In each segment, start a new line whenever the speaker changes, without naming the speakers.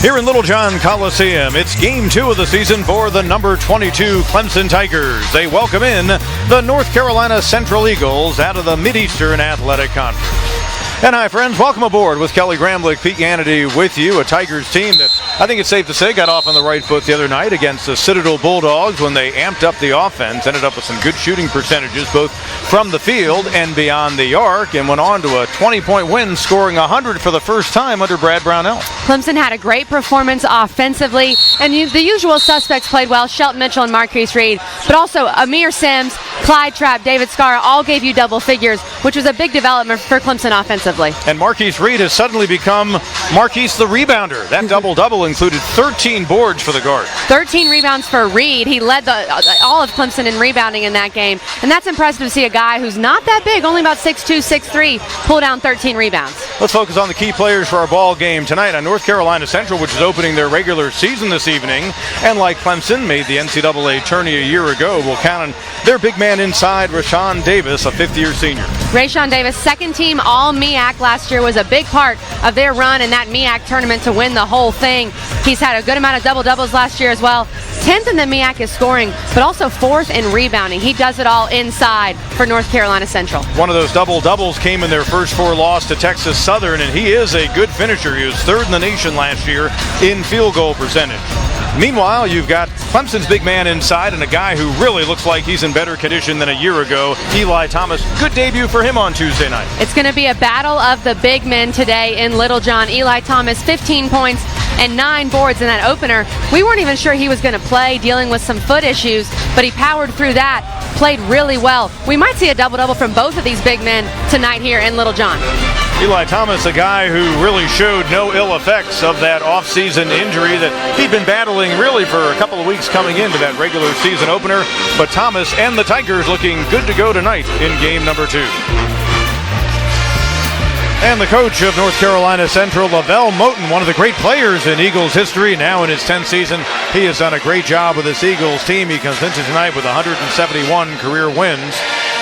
Here in Littlejohn Coliseum, it's game 2 of the season for the number 22 Clemson Tigers. They welcome in the North Carolina Central Eagles out of the Mid-Eastern Athletic Conference. And hi, friends. Welcome aboard with Kelly Gramlich, Pete Hannity with you. A Tigers team that I think it's safe to say got off on the right foot the other night against the Citadel Bulldogs when they amped up the offense, ended up with some good shooting percentages both from the field and beyond the arc, and went on to a 20-point win, scoring 100 for the first time under Brad Brownell.
Clemson had a great performance offensively, and the usual suspects played well. Shelton Mitchell and Marquise Reed, but also Amir Sims, Clyde Trapp, David Scarra all gave you double figures, which was a big development for Clemson offensively.
And Marquise Reed has suddenly become Marquise the rebounder. That double-double included 13 boards for the guard.
13 rebounds for Reed. He led all of Clemson in rebounding in that game. And that's impressive to see a guy who's not that big, only about 6'2", 6'3", pull down 13 rebounds.
Let's focus on the key players for our ball game tonight on North Carolina Central, which is opening their regular season this evening. And like Clemson, made the NCAA tourney a year ago, will count on their big man inside, Rashawn Davis, a fifth-year senior.
Rashawn Davis, second-team All-MEAC last year, was a big part of their run in that MEAC tournament to win the whole thing. He's had a good amount of double-doubles last year as well. 10th in the MEAC is scoring, but also 4th in rebounding. He does it all inside for North Carolina Central. One
of those double-doubles came in their first 4 loss to Texas Southern, and he is a good finisher. He was 3rd in the nation last year in field goal percentage. Meanwhile, you've got Clemson's big man inside and a guy who really looks like he's in better condition than a year ago, Eli Thomas. Good debut for him on Tuesday night.
It's going to be a battle of the big men today in Littlejohn. Eli Thomas, 15 points and 9 boards in that opener. We weren't even sure he was going to play, dealing with some foot issues, but he powered through that, played really well. We might see a double-double from both of these big men tonight here in Littlejohn.
Eli Thomas, a guy who really showed no ill effects of that off-season injury that he'd been battling really for a couple of weeks coming into that regular season opener. But Thomas and the Tigers looking good to go tonight in game number 2. And the coach of North Carolina Central, Lavelle Moten, one of the great players in Eagles history, now in his 10th season. He has done a great job with this Eagles team. He comes into tonight with 171 career wins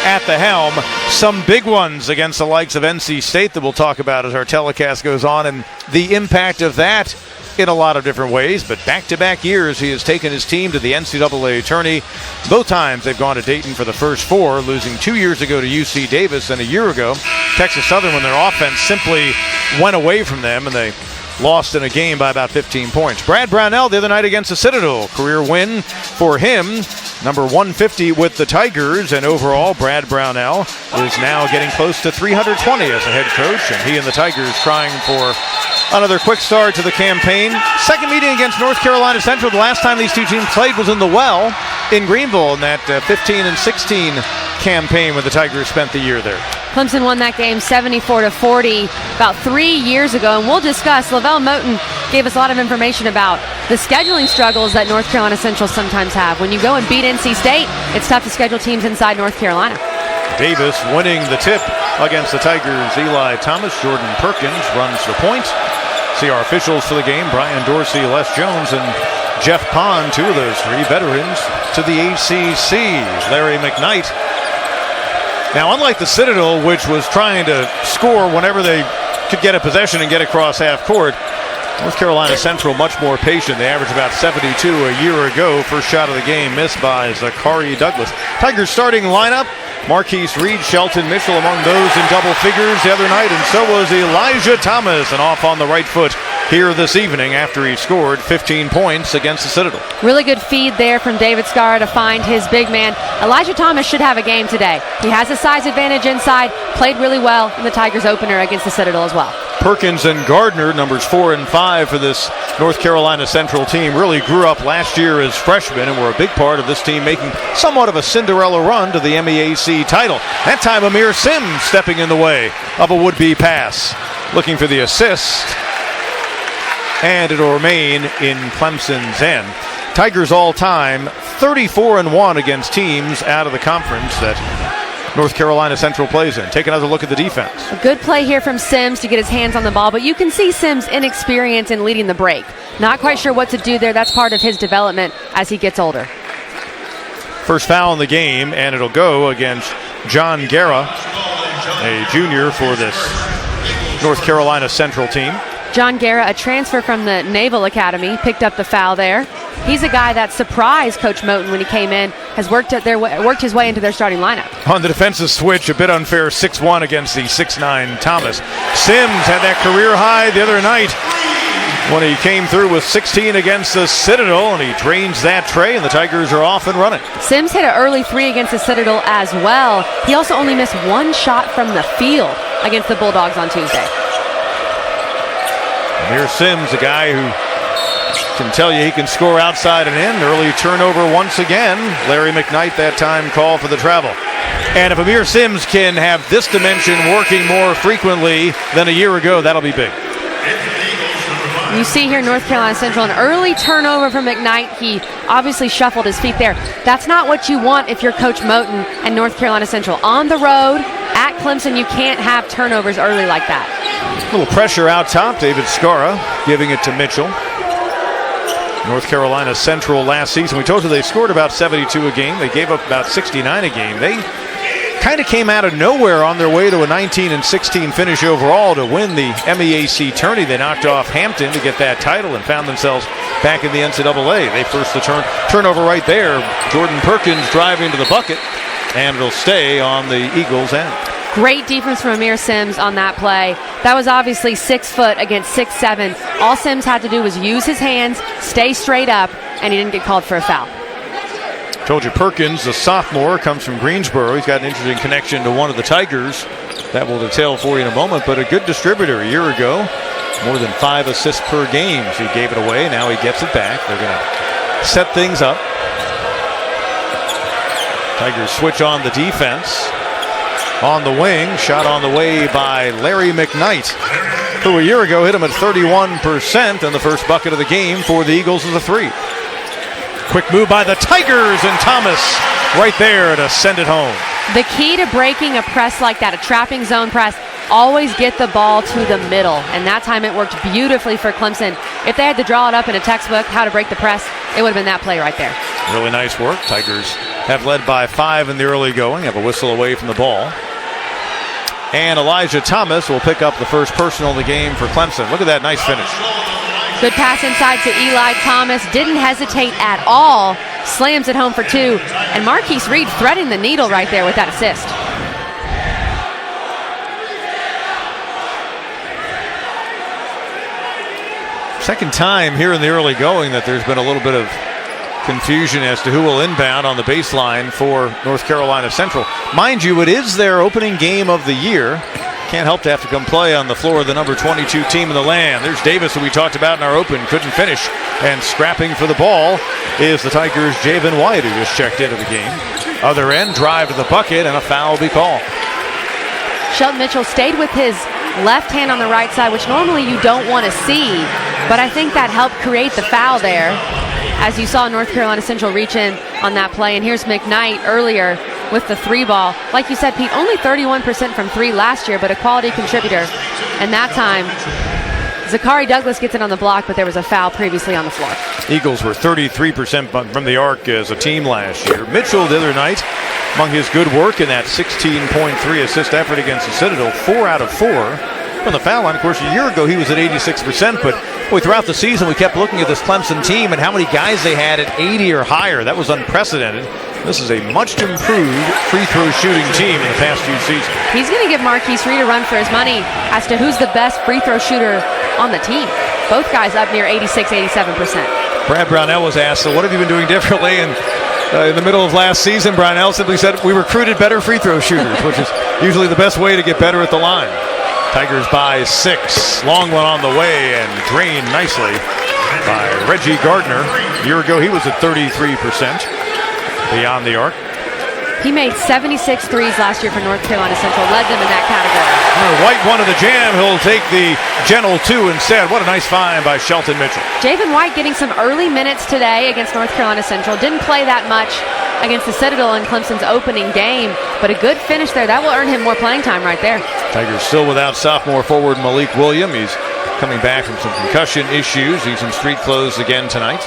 at the helm. Some big ones against the likes of NC State that we'll talk about as our telecast goes on, and the impact of that in a lot of different ways. But back-to-back years, he has taken his team to the NCAA tourney. Both times they've gone to Dayton for the first 4, losing 2 years ago to UC Davis and a year ago Texas Southern, when their offense simply went away from them and they lost in a game by about 15 points. Brad Brownell the other night against the Citadel. Career win for him. Number 150 with the Tigers, and overall, Brad Brownell is now getting close to 320 as a head coach, and he and the Tigers trying for another quick start to the campaign. Second meeting against North Carolina Central. The last time these two teams played was in the Well in Greenville in that 15-16 campaign when the Tigers spent the year there.
Clemson won that game 74-40 about 3 years ago, and we'll discuss. Lavelle Moten gave us a lot of information about the scheduling struggles that North Carolina Central sometimes have. When you go and beat NC State, it's tough to schedule teams inside North Carolina.
Davis winning the tip against the Tigers. Eli Thomas, Jordan Perkins runs the point. See our officials for the game, Brian Dorsey, Les Jones, and Jeff Pond, 2 of those 3 veterans to the ACC. Larry McKnight. Now, unlike the Citadel, which was trying to score whenever they could get a possession and get across half court, North Carolina Central much more patient. They averaged about 72 a year ago. First shot of the game missed by Zachary Douglas. Tigers starting lineup, Marquise Reed, Shelton Mitchell among those in double figures the other night, and so was Elijah Thomas, and off on the right foot here this evening after he scored 15 points against the Citadel.
Really good feed there from David Scarra to find his big man. Elijah Thomas should have a game today. He has a size advantage inside, played really well in the Tigers opener against the Citadel as well.
Perkins and Gardner, numbers 4 and 5 for this North Carolina Central team, really grew up last year as freshmen and were a big part of this team making somewhat of a Cinderella run to the MEAC title. That time Amir Sims stepping in the way of a would-be pass, looking for the assist, and it'll remain in Clemson's end. Tigers all-time 34-1 against teams out of the conference that North Carolina Central plays in. Take another look at the defense.
A good play here from Sims to get his hands on the ball, but you can see Sims' inexperience in leading the break. Not quite sure what to do there. That's part of his development as he gets older.
First foul in the game, and it'll go against John Guerra, a junior for this North Carolina Central team.
John Guerra, a transfer from the Naval Academy, picked up the foul there. He's a guy that surprised Coach Moten when he came in, has worked his way into their starting lineup.
On the defensive switch, a bit unfair, 6-1 against the 6'9 Thomas. Sims had that career high the other night when he came through with 16 against the Citadel, and he drains that tray, and the Tigers are off and running.
Sims hit an early 3 against the Citadel as well. He also only missed 1 shot from the field against the Bulldogs on Tuesday.
And here's Sims, a guy who can tell you he can score outside and in. Early turnover once again. Larry McKnight that time called for the travel. And if Amir Sims can have this dimension working more frequently than a year ago, that'll be big.
You see here North Carolina Central, an early turnover from McKnight. He obviously shuffled his feet there. That's not what you want if you're Coach Moten and North Carolina Central. On the road, at Clemson, you can't have turnovers early like that.
A little pressure out top. David Scara giving it to Mitchell. North Carolina Central last season, we told you they scored about 72 a game. They gave up about 69 a game. They kind of came out of nowhere on their way to a 19-16 finish overall to win the MEAC tourney. They knocked off Hampton to get that title and found themselves back in the NCAA. They forced the turnover right there. Jordan Perkins driving to the bucket, and it'll stay on the Eagles' end.
Great defense from Amir Sims on that play. That was obviously 6 foot against 6'7". All Sims had to do was use his hands, stay straight up, and he didn't get called for a foul.
Told you Perkins, the sophomore, comes from Greensboro. He's got an interesting connection to one of the Tigers that we'll detail for you in a moment, but a good distributor. A year ago, more than 5 assists per game. So he gave it away. Now he gets it back. They're going to set things up. Tigers switch on the defense. On the wing, shot on the way by Larry McKnight, who a year ago hit him at 31%, and the first bucket of the game for the Eagles is a 3. Quick move by the Tigers, and Thomas right there to send it home.
The key to breaking a press like that, a trapping zone press, always get the ball to the middle, and that time it worked beautifully for Clemson. If they had to draw it up in a textbook, how to break the press, it would have been that play right there.
Really nice work. Tigers have led by 5 in the early going, have a whistle away from the ball. And Elijah Thomas will pick up the first personal in the game for Clemson. Look at that nice finish.
Good pass inside to Eli Thomas. Didn't hesitate at all. Slams it home for 2. And Marquise Reed threading the needle right there with that assist.
Second time here in the early going that there's been a little bit of confusion as to who will inbound on the baseline for North Carolina Central. Mind you, it is their opening game of the year. Can't help to have to come play on the floor of the number 22 team in the land. There's Davis, who we talked about in our open, couldn't finish. And scrapping for the ball is the Tigers' Javen White, who just checked into the game. Other end, drive to the bucket, and a foul will be called.
Shelton Mitchell stayed with his left hand on the right side, which normally you don't want to see. But I think that helped create the foul there, as you saw North Carolina Central reach in on that play. And here's McKnight earlier with the 3 ball. Like you said, Pete, only 31% from 3 last year, but a quality contributor. And that time, Zachary Douglas gets it on the block, but there was a foul previously on the floor.
Eagles were 33% from the arc as a team last year. Mitchell the other night, among his good work in that 16.3 assist effort against the Citadel, 4 out of 4 from the foul line. Of course, a year ago he was at 86%, but throughout the season we kept looking at this Clemson team and how many guys they had at 80 or higher. That was unprecedented. This is a much improved free throw shooting team in the past few seasons.
He's going to give Marquise Reed a run for his money as to who's the best free throw shooter on the team. Both guys up near 86, 87%.
Brad Brownell was asked, so what have you been doing differently? And in the middle of last season, Brownell simply said, we recruited better free throw shooters, which is usually the best way to get better at the line. Tigers by 6. Long one on the way and drained nicely by Reggie Gardner. A year ago, he was at 33% beyond the arc.
He made 76 threes last year for North Carolina Central, led them in that category.
White wanted the jam. He'll take the gentle 2 instead. What a nice find by Shelton Mitchell.
Javen White getting some early minutes today against North Carolina Central. Didn't play that much against the Citadel in Clemson's opening game, but a good finish there. That will earn him more playing time right there. Tigers
still without sophomore forward Malik William. He's coming back from some concussion issues. He's in street clothes again tonight.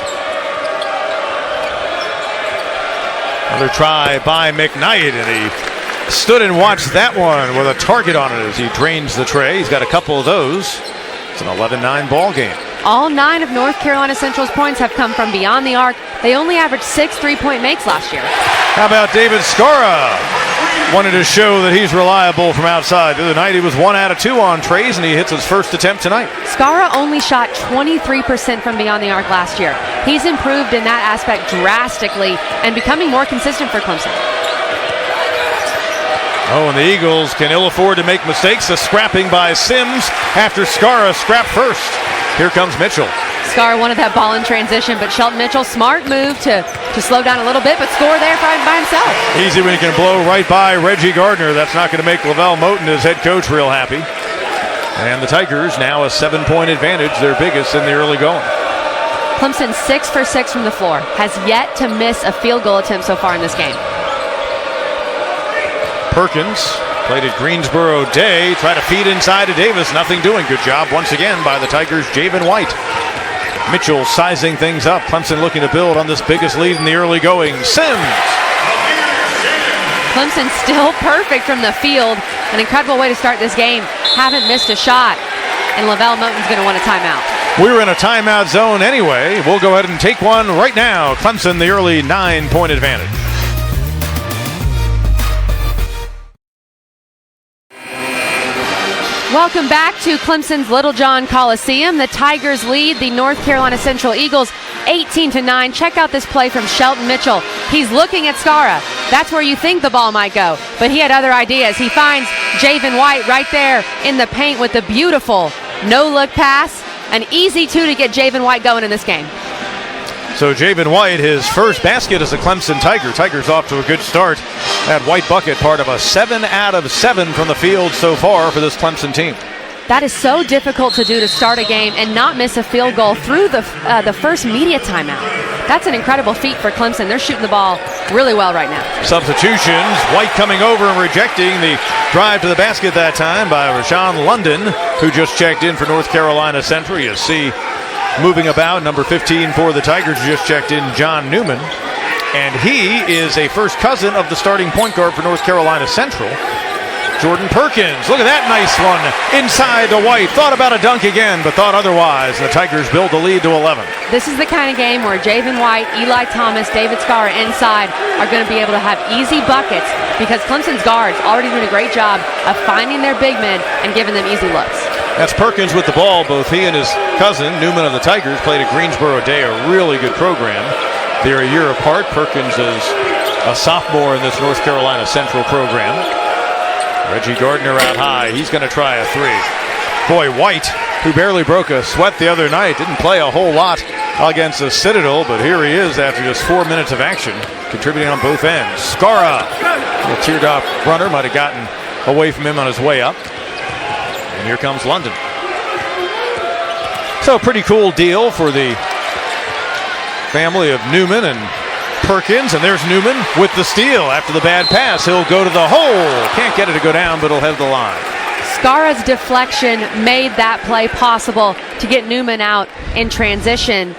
Another try by McKnight, and he stood and watched that one with a target on it as he drains the tray. He's got a couple of those. It's an 11-9 ball game.
All 9 of North Carolina Central's points have come from beyond the arc. They only averaged 6 3-point makes last year.
How about David Skara? Wanted to show that he's reliable from outside. The other night he was 1 out of 2 on trays, and he hits his first attempt tonight.
Skara only shot 23% from beyond the arc last year. He's improved in that aspect drastically and becoming more consistent for Clemson.
Oh, and the Eagles can ill afford to make mistakes. A scrapping by Sims after Skara scrapped first. Here comes Mitchell.
Skara wanted that ball in transition, but Shelton Mitchell, smart move to slow down a little bit, but score there by himself.
Easy when he can blow right by Reggie Gardner. That's not going to make Lavelle Moten, his head coach, real happy. And the Tigers now a 7-point advantage, their biggest in the early going.
Clemson 6 for 6 from the floor, has yet to miss a field goal attempt so far in this game.
Perkins played at Greensboro Day, try to feed inside to Davis, nothing doing. Good job once again by the Tigers' Javen White. Mitchell sizing things up. Clemson looking to build on this biggest lead in the early going. Sims.
Clemson still perfect from the field. An incredible way to start this game. Haven't missed a shot. And Lavelle Moten's going to want a timeout.
We're in a timeout zone anyway. We'll go ahead and take one right now. Clemson, the early 9-point advantage.
Welcome back to Clemson's Littlejohn Coliseum. The Tigers lead the North Carolina Central Eagles 18-9. Check out this play from Shelton Mitchell. He's looking at Skara. That's where you think the ball might go, but he had other ideas. He finds Javen White right there in the paint with the beautiful no-look pass. An easy 2 to get Javen White going in this game.
So Javen White, his first basket as a Clemson Tiger. Tigers off to a good start. That White bucket, part of a 7 out of 7 from the field so far for this Clemson team.
That is so difficult to do, to start a game and not miss a field goal through the first media timeout. That's an incredible feat for Clemson. They're shooting the ball really well right now.
Substitutions. White coming over and rejecting the drive to the basket that time by Rashawn London, who just checked in for North Carolina Central. You see moving about, number 15 for the Tigers, just checked in, John Newman. And he is a first cousin of the starting point guard for North Carolina Central, Jordan Perkins. Look at that nice one inside to White. Thought about a dunk again, but thought otherwise. The Tigers build the lead to 11.
This is the kind of game where Javen White, Eli Thomas, David Skara inside are going to be able to have easy buckets because Clemson's guards already doing a great job of finding their big men and giving them easy looks.
That's Perkins with the ball. Both he and his cousin, Newman of the Tigers, played at Greensboro Day, a really good program. They're a year apart. Perkins is a sophomore in this North Carolina Central program. Reggie Gardner out high. He's going to try a 3. Boy, White, who barely broke a sweat the other night, didn't play a whole lot against the Citadel, but here he is after just 4 minutes of action, contributing on both ends. Skara, the teared off runner, might have gotten away from him on his way up. And here comes London. So a pretty cool deal for the family of Newman and Perkins. And there's Newman with the steal after the bad pass. He'll go to the hole. Can't get it to go down, but he'll head the line.
Skara's deflection made that play possible to get Newman out in transition.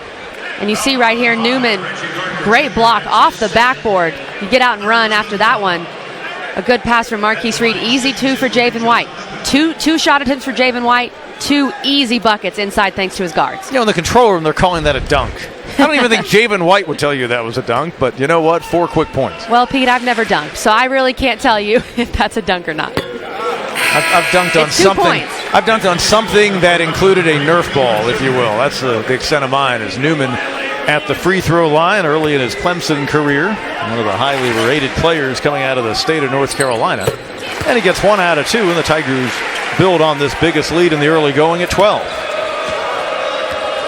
And you see right here, Newman, great block off the backboard. You get out and run after that one. A good pass from Marquise Reed. Easy 2 for Javen White. Two shot attempts for Javen White. 2 easy buckets inside thanks to his guards.
You know, in the control room, they're calling that a dunk. I don't even think Javen White would tell you that was a dunk, but you know what? 4 quick points.
Well, Pete, I've never dunked, so I really can't tell you if that's a dunk or not.
I've dunked on
It's 2
something.
points.
I've dunked on something that included a Nerf ball, if you will. That's the extent of mine. Is Newman at the free throw line early in his Clemson career, one of the highly rated players coming out of the state of North Carolina, and he gets 1 out of 2, and the Tigers build on this biggest lead in the early going at 12.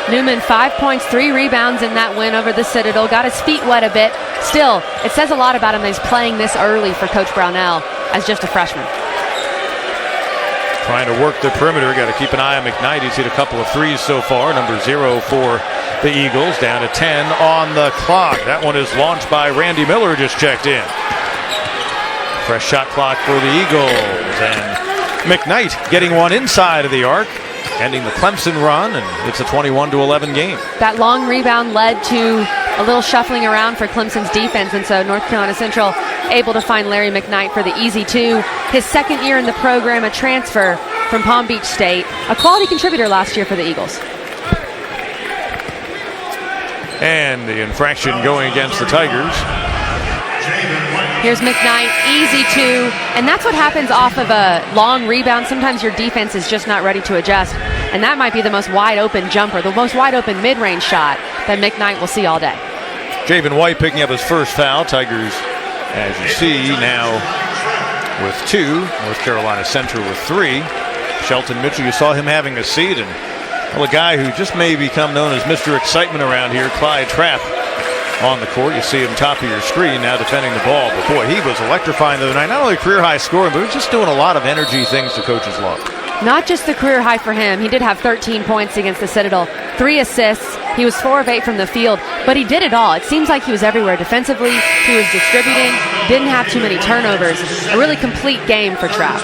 Newman, 5 points, 3 rebounds in that win over the Citadel. Got his feet wet a bit. Still, it says a lot about him that he's playing this early for Coach Brownell as just a freshman.
Trying to work the perimeter. Got to keep an eye on McKnight. He's hit a couple of threes so far. Number 0 for the Eagles. Down to 10 on the clock. That one is launched by Randy Miller, just checked in. Fresh shot clock for the Eagles. And McKnight getting one inside of the arc, ending the Clemson run, and it's a 21-11 game. That
long rebound led to a little shuffling around for Clemson's defense, and so North Carolina Central able to find Larry McKnight for the easy 2. His second year in the program, a transfer from Palm Beach State, a quality contributor last year for the Eagles.
And the infraction going against the Tigers.
Here's McKnight, easy two, and that's what happens off of a long rebound. Sometimes your defense is just not ready to adjust, and that might be the most wide open jumper, the most wide open mid-range shot that McKnight will see all day.
Javen White picking up his first foul. Tigers, as you see, now with 2. North Carolina Central with 3. Shelton Mitchell, you saw him having a seat, and a guy who just may become known as Mr. Excitement around here, Clyde Trapp, on the court. You see him top of your screen now defending the ball. But boy, he was electrifying the other night. Not only career high scoring, but he was just doing a lot of energy things the coaches love.
Not just the career high for him. He did have 13 points against the Citadel, 3 assists. He was 4 of 8 from the field, but he did it all. It seems like he was everywhere defensively. He was distributing, didn't have too many turnovers. A really complete game for Trapp.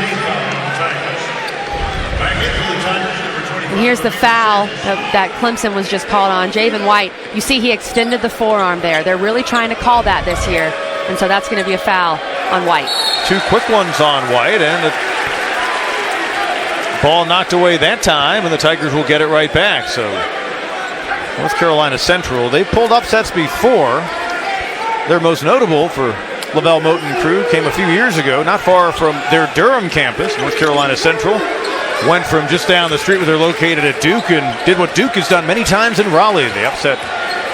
And here's the foul that Clemson was just called on. Javen White, you see he extended the forearm there. They're really trying to call that this year, and so that's going to be a foul on White.
2 quick ones on White, and the ball knocked away that time, and the Tigers will get it right back. So North Carolina Central, they've pulled upsets before. Their most notable for Lavelle Moton crew came a few years ago, not far from their Durham campus. North Carolina Central went from just down the street where they're located at Duke and did what Duke has done many times in Raleigh. They upset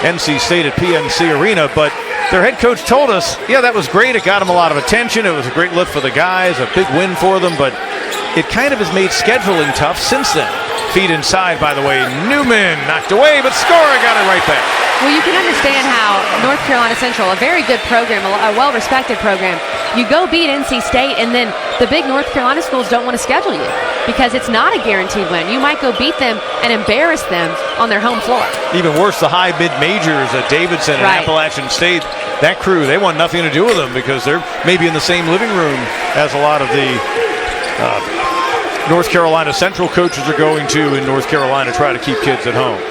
NC State at PNC Arena, but their head coach told us, yeah, that was great. It got them a lot of attention. It was a great lift for the guys, a big win for them, but it kind of has made scheduling tough since then. Feed inside, by the way. Newman knocked away, but Skora got it right back.
Well, you can understand how North Carolina Central, a very good program, a well-respected program, you go beat NC State, and then the big North Carolina schools don't want to schedule you because it's not a guaranteed win. You might go beat them and embarrass them on their home floor.
Even worse, the high mid-majors at Davidson and Appalachian State, that crew, they want nothing to do with them because they're maybe in the same living room as a lot of the North Carolina Central coaches are going to in North Carolina, try to keep kids at home.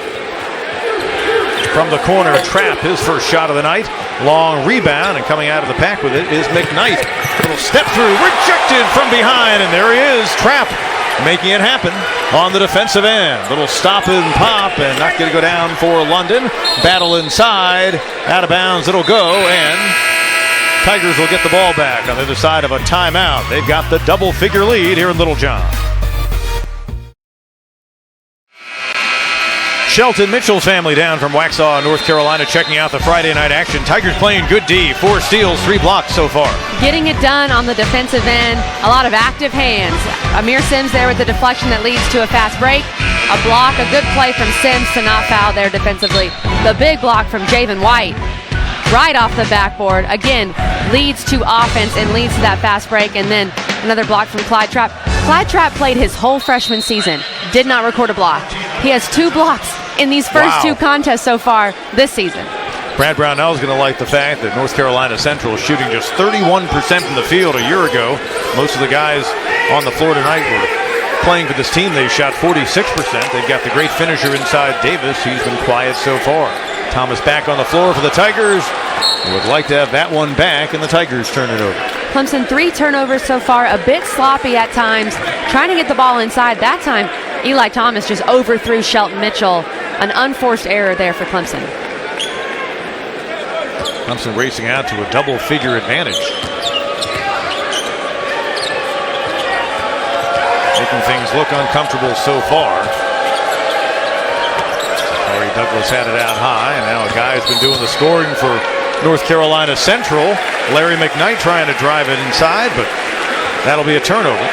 From the corner, Trapp, his first shot of the night. Long rebound, and coming out of the pack with it is McKnight. Little step through, rejected from behind, and there he is, Trapp, making it happen on the defensive end. Little stop and pop, and not going to go down for London. Battle inside, out of bounds, it'll go, and Tigers will get the ball back on the other side of a timeout. They've got the double-figure lead here in Littlejohn. Shelton Mitchell's family down from Waxhaw, North Carolina, checking out the Friday night action. Tigers playing good D, 4 steals, 3 blocks so far.
Getting it done on the defensive end, a lot of active hands. Amir Sims there with the deflection that leads to a fast break. A block, a good play from Sims to not foul there defensively. The big block from Javen White, right off the backboard. Again, leads to offense and leads to that fast break. And then another block from Clyde Trapp. Clyde Trapp played his whole freshman season, did not record a block. He has 2 blocks in these first 2 contests so far this season.
Brad Brownell is going to like the fact that North Carolina Central is shooting just 31% from the field a year ago. Most of the guys on the floor tonight were playing for this team. They shot 46%. They've got the great finisher inside Davis. He's been quiet so far. Thomas back on the floor for the Tigers. Would like to have that one back, and the Tigers turn it over.
Clemson 3 turnovers so far, a bit sloppy at times, trying to get the ball inside. That time, Eli Thomas just overthrew Shelton Mitchell. An unforced error there for Clemson.
Clemson racing out to a double-figure advantage. Making things look uncomfortable so far. Corey Douglas had it out high, and now a guy who's been doing the scoring for North Carolina Central, Larry McKnight, trying to drive it inside, but that'll be a turnover.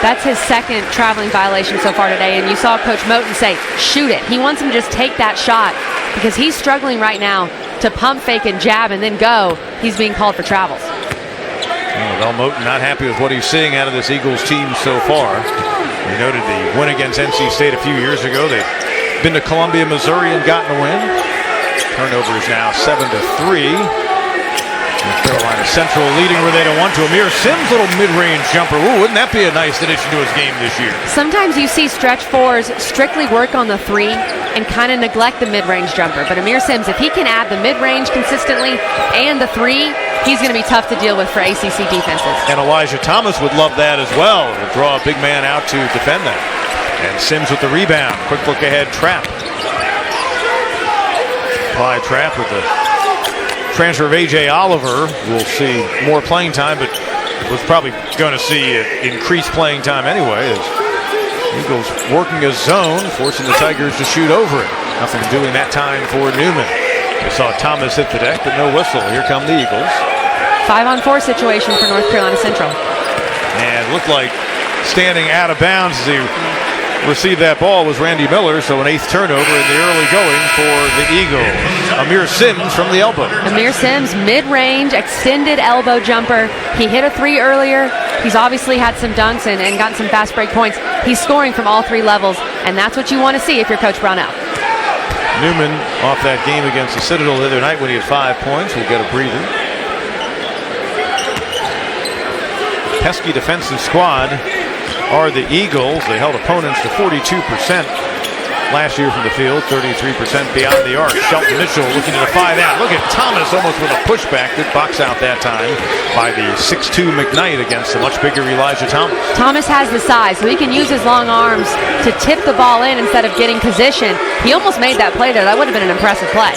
That's his second traveling violation so far today, and you saw Coach Moton say, shoot it. He wants him to just take that shot because he's struggling right now to pump fake and jab and then go. He's being called for travels.
Lavelle Moton not happy with what he's seeing out of this Eagles team so far. We noted the win against NC State a few years ago. They've been to Columbia, Missouri, and gotten a win. Turnover is now 7-3. North Carolina Central leading where they don't want to. Amir Sims' little mid-range jumper. Ooh, wouldn't that be a nice addition to his game this year?
Sometimes you see stretch 4s strictly work on the 3 and kind of neglect the mid-range jumper. But Amir Sims, if he can add the mid-range consistently and the 3, he's going to be tough to deal with for ACC defenses.
And Elijah Thomas would love that as well, to draw a big man out to defend that. And Sims with the rebound. Quick look ahead trap. Apply trap with the transfer of A.J. Oliver. We'll see more playing time, but was probably going to see increased playing time anyway, as Eagles working a zone, forcing the Tigers to shoot over it. Nothing doing that time for Newman. We saw Thomas hit the deck, but no whistle. Here come the Eagles.
5-on-4 situation for North Carolina Central.
And looked like standing out of bounds as he received that ball was Randy Miller, so an 8th turnover in the early going for the Eagles. Amir Sims from the elbow.
Amir Sims, mid-range, extended elbow jumper. He hit a 3 earlier. He's obviously had some dunks and gotten some fast break points. He's scoring from all 3 levels, and that's what you want to see if you're Coach Brownell.
Newman off that game against the Citadel the other night when he had 5 points. We'll get a breather. Pesky defensive squad are the Eagles. They held opponents to 42% last year from the field, 33% beyond the arc. Shelton Mitchell looking to defy that. Look at Thomas almost with a pushback. Good box out that time by the 6'2 McKnight against the much bigger Elijah Thomas.
Thomas has the size, so he can use his long arms to tip the ball in instead of getting position. He almost made that play there. That would have been an impressive play.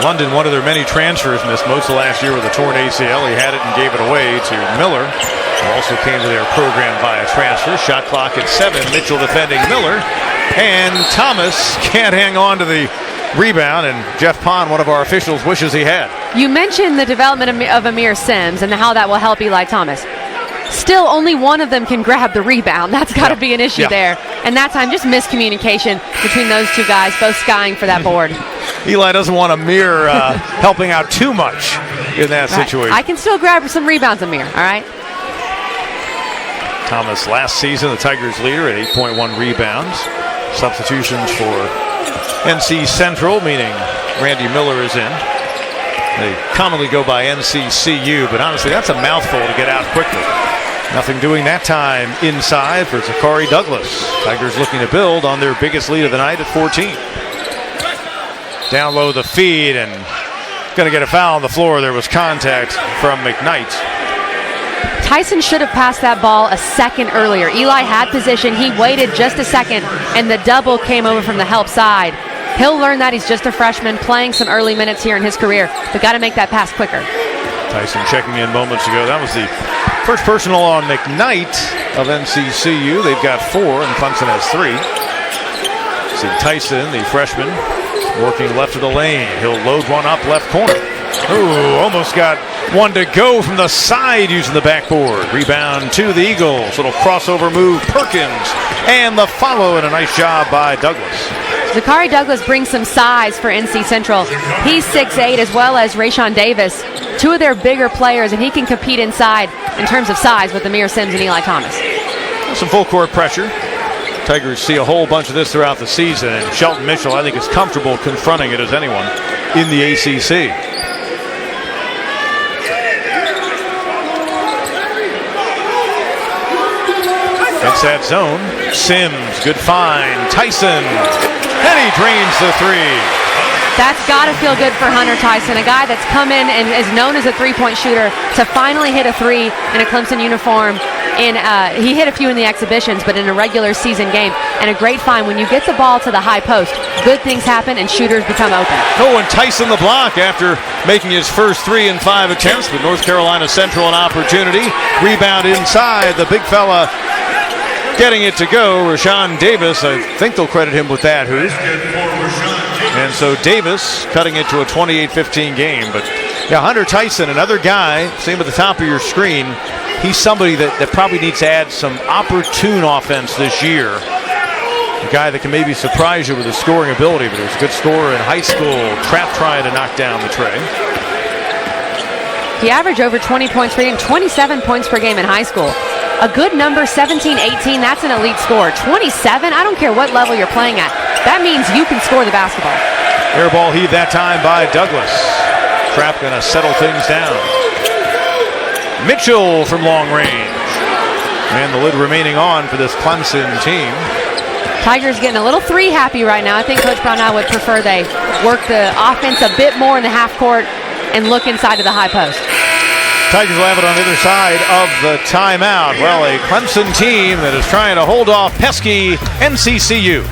London, one of their many transfers, missed most of last year with a torn ACL. He had it and gave it away to Miller, who also came to their program via transfer. Shot clock at 7. Mitchell defending Miller. And Thomas can't hang on to the rebound, and Jeff Pond, one of our officials, wishes he had.
You mentioned the development of Amir Sims and how that will help Eli Thomas. Still, only one of them can grab the rebound. That's got to be an issue there. And that time, just miscommunication between those two guys, both skying for that board.
Eli doesn't want Amir helping out too much in that situation.
I can still grab some rebounds, Amir, all right?
Thomas last season, the Tigers leader at 8.1 rebounds. Substitutions for NC Central, meaning Randy Miller is in. They commonly go by NCCU, but honestly, that's a mouthful to get out quickly. Nothing doing that time inside for Zachary Douglas. Tigers looking to build on their biggest lead of the night at 14. Down low the feed and going to get a foul on the floor. There was contact from McKnight.
Tyson should have passed that ball a second earlier. Eli had position. He waited just a second, and the double came over from the help side. He'll learn that. He's just a freshman playing some early minutes here in his career, but got to make that pass quicker. Tyson
checking in moments ago. That was the first personal on McKnight of NCCU. They've got 4, and Clemson has 3. See Tyson, the freshman, working left of the lane. He'll load one up left corner. Ooh, almost got one to go from the side using the backboard. Rebound to the Eagles. Little crossover move, Perkins. And the follow, and a nice job by Douglas.
Zachary Douglas brings some size for NC Central. He's 6'8", as well as Rayshawn Davis. 2 of their bigger players, and he can compete inside in terms of size with Amir Sims and Eli Thomas.
Some full court pressure. Tigers see a whole bunch of this throughout the season, and Shelton Mitchell, I think, is comfortable confronting it as anyone in the ACC. Inside zone, Sims, good find, Tyson, and he drains the 3.
That's got to feel good for Hunter Tyson, a guy that's come in and is known as a three-point shooter, to finally hit a 3 in a Clemson uniform. He hit a few in the exhibitions, but in a regular season game. And a great find. When you get the ball to the high post, good things happen and shooters become open.
Oh, and Tyson the block after making his first 3 in 5 attempts, but North Carolina Central an opportunity. Rebound inside, the big fella getting it to go. Rashawn Davis, I think they'll credit him with that, And so Davis cutting it to a 28-15 game. But yeah, Hunter Tyson, another guy, same at the top of your screen. He's somebody that probably needs to add some opportune offense this year. A guy that can maybe surprise you with his scoring ability, but he was a good scorer in high school. Trap trying to knock down the tray.
He averaged over 20 points per game, 27 points per game in high school. A good number, 17, 18, that's an elite score. 27, I don't care what level you're playing at. That means you can score the basketball.
Air ball heaved that time by Douglas. Trap gonna settle things down. Mitchell from long range. And the lid remaining on for this Clemson team.
Tigers getting a little 3 happy right now. I think Coach Brownell would prefer they work the offense a bit more in the half court and look inside of the high post.
Tigers will have it on the other side of the timeout. Well, a Clemson team that is trying to hold off pesky NCCU.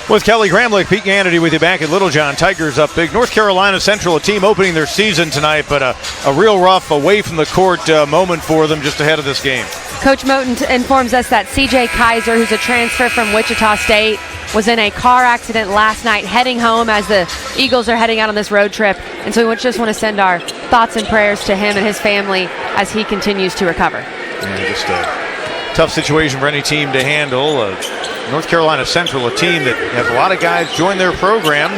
With Kelly Gramlich, Pete Hannity with you back at Littlejohn. Tigers up big. North Carolina Central, a team opening their season tonight, but a real rough away from the court moment for them just ahead of this game.
Coach Moten informs us that C.J. Kaiser, who's a transfer from Wichita State, was in a car accident last night heading home as the Eagles are heading out on this road trip. And so we just want to send our thoughts and prayers to him and his family as he continues to recover.
Yeah, just a tough situation for any team to handle. North Carolina Central, a team that has a lot of guys join their program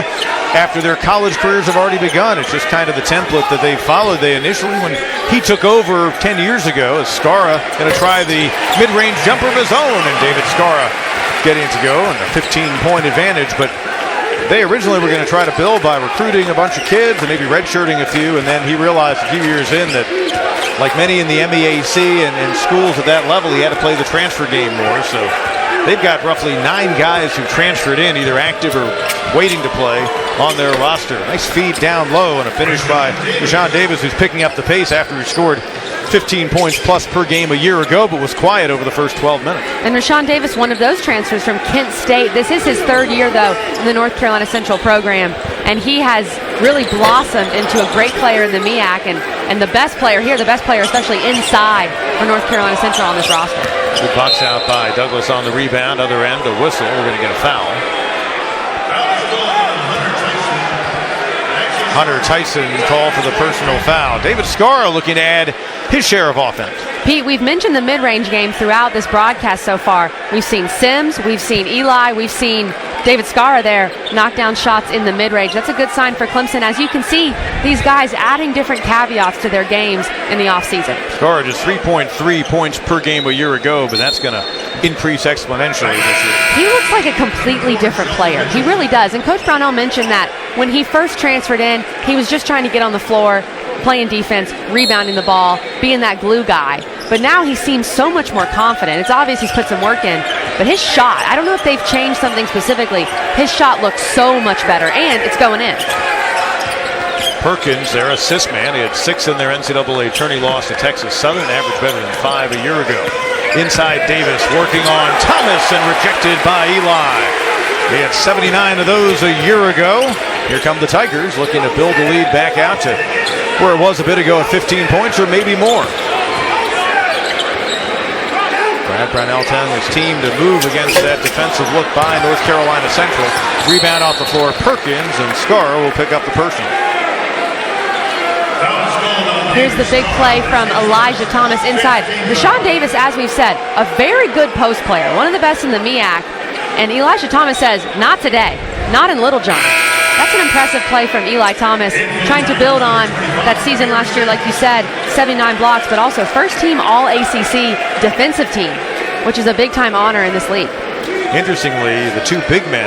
after their college careers have already begun. It's just kind of the template that they followed. They initially, when he took over 10 years ago, Skara going to try the mid-range jumper of his own, and David Skara getting it to go and a 15-point advantage. But they originally were going to try to build by recruiting a bunch of kids and maybe redshirting a few, and then he realized a few years in that, like many in the MEAC and schools at that level, he had to play the transfer game more. So they've got roughly 9 guys who transferred in, either active or waiting to play, on their roster. Nice feed down low and a finish by Rashawn Davis, who's picking up the pace after he scored 15 points plus per game a year ago, but was quiet over the first 12 minutes.
And Rashawn Davis, one of those transfers from Kent State. This is his 3rd year, though, in the North Carolina Central program, and he has really blossomed into a great player in the MEAC, and the best player here, the best player especially inside for North Carolina Central on this roster.
Good box out by Douglas on the rebound. Other end, a whistle. We're going to get a foul. Hunter Tyson called for the personal foul. David Skara looking to add his share of offense.
Pete, we've mentioned the mid-range game throughout this broadcast so far. We've seen Sims, we've seen Eli, we've seen David Skara there knock down shots in the mid-range. That's a good sign for Clemson. As you can see, these guys adding different caveats to their games in the offseason.
Skara just 3.3 points per game a year ago, but that's going to increase exponentially this year.
He looks like a completely different player. He really does. And Coach Brownell mentioned that when he first transferred in, he was just trying to get on the floor, playing defense, rebounding the ball, being that glue guy. But now he seems so much more confident. It's obvious he's put some work in, but his shot, I don't know if they've changed something specifically. His shot looks so much better, and it's going in.
Perkins, their assist man, he had 6 in their NCAA tourney loss to Texas Southern, averaged better than 5 a year ago. Inside Davis, working on Thomas, and rejected by Eli. He had 79 of those a year ago. Here come the Tigers, looking to build the lead back out to where it was a bit ago at 15 points or maybe more. Brad Brownell telling his team to move against that defensive look by North Carolina Central. Rebound off the floor, Perkins, and Skara will pick up the personal.
Here's the big play from Elijah Thomas inside. Rashawn Davis, as we've said, a very good post player, one of the best in the MEAC. And Elijah Thomas says, not today, not in Littlejohn. That's an impressive play from Eli Thomas, trying to build on that season last year, like you said, 79 blocks, but also first team All-ACC defensive team, which is a big-time honor in this league. Interestingly,
the 2 big men,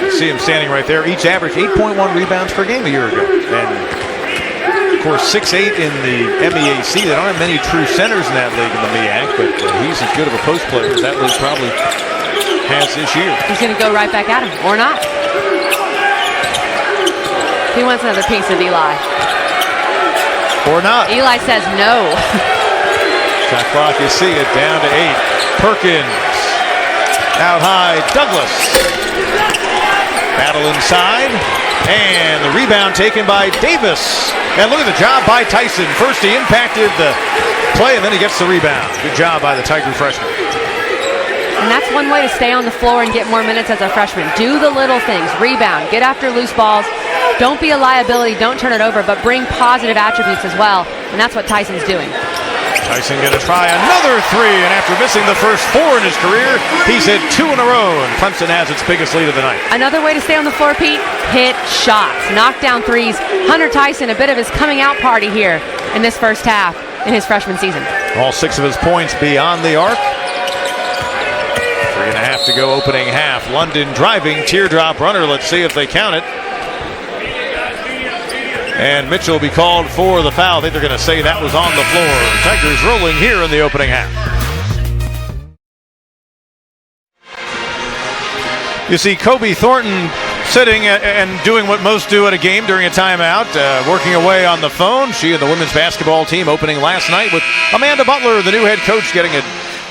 you see him standing right there, each averaged 8.1 rebounds per game a year ago. And of course, 6'8" in the MEAC. They don't have many true centers in that league in the MEAC, but he's as good of a post player as that league probably has this year.
He's going to go right back at him, or not. He wants another piece of Eli.
Or not.
Eli says no.
Shot clock, you see it, down to 8. Perkins. Out high, Douglas. Battle inside. And the rebound taken by Davis. And look at the job by Tyson. First he impacted the play, and then he gets the rebound. Good job by the Tiger freshman.
And that's one way to stay on the floor and get more minutes as a freshman. Do the little things. Rebound. Get after loose balls. Don't be a liability. Don't turn it over, but bring positive attributes as well. And that's what Tyson's doing.
Tyson going to try another 3, and after missing the first 4 in his career, he's hit 2 in a row, and Clemson has its biggest lead of the night.
Another way to stay on the floor, Pete, hit shots, knock down threes. Hunter Tyson, a bit of his coming out party here in this first half in his freshman season.
All 6 of his points beyond the arc. 3.5 to go opening half. London driving, teardrop runner. Let's see if they count it. And Mitchell will be called for the foul. I think they're going to say that was on the floor. Tigers rolling here in the opening half. You see Kobe Thornton sitting and doing what most do at a game during a timeout, working away on the phone. She and the women's basketball team opening last night with Amanda Butler, the new head coach, getting a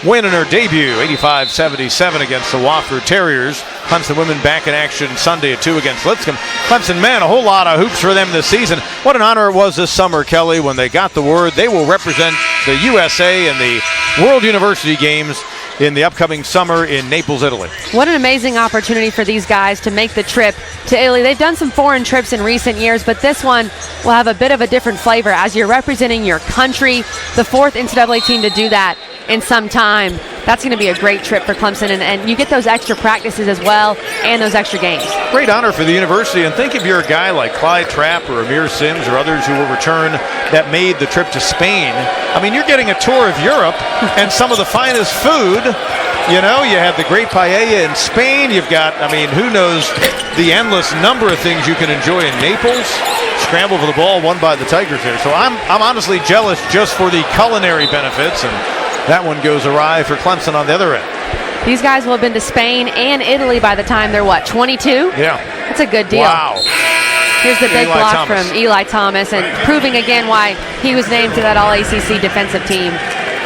win in her debut, 85-77 against the Wofford Terriers. Clemson women back in action Sunday at 2 against Lipscomb. Clemson men, a whole lot of hoops for them this season. What an honor it was this summer, Kelly, when they got the word they will represent the USA in the World University Games in the upcoming summer in Naples, Italy.
What an amazing opportunity for these guys to make the trip to Italy. They've done some foreign trips in recent years, but this one will have a bit of a different flavor as you're representing your country, the fourth NCAA team to do that in some time. That's going to be a great trip for Clemson, and you get those extra practices as well and those extra games.
Great honor for the university, and think if you're a guy like Clyde Trapp or Amir Sims or others who will return that made the trip to Spain. I mean, you're getting a tour of Europe and some of the finest food. You know, you have the great paella in Spain. You've got, I mean, who knows the endless number of things you can enjoy in Naples. Scramble for the ball won by the Tigers there. So I'm honestly jealous just for the culinary benefits, and that one goes awry for Clemson on the other end.
These guys will have been to Spain and Italy by the time they're, 22?
Yeah.
That's a good deal.
Wow.
Here's the big block
Thomas.
from Eli Thomas, and proving again why he was named to that All-ACC defensive team.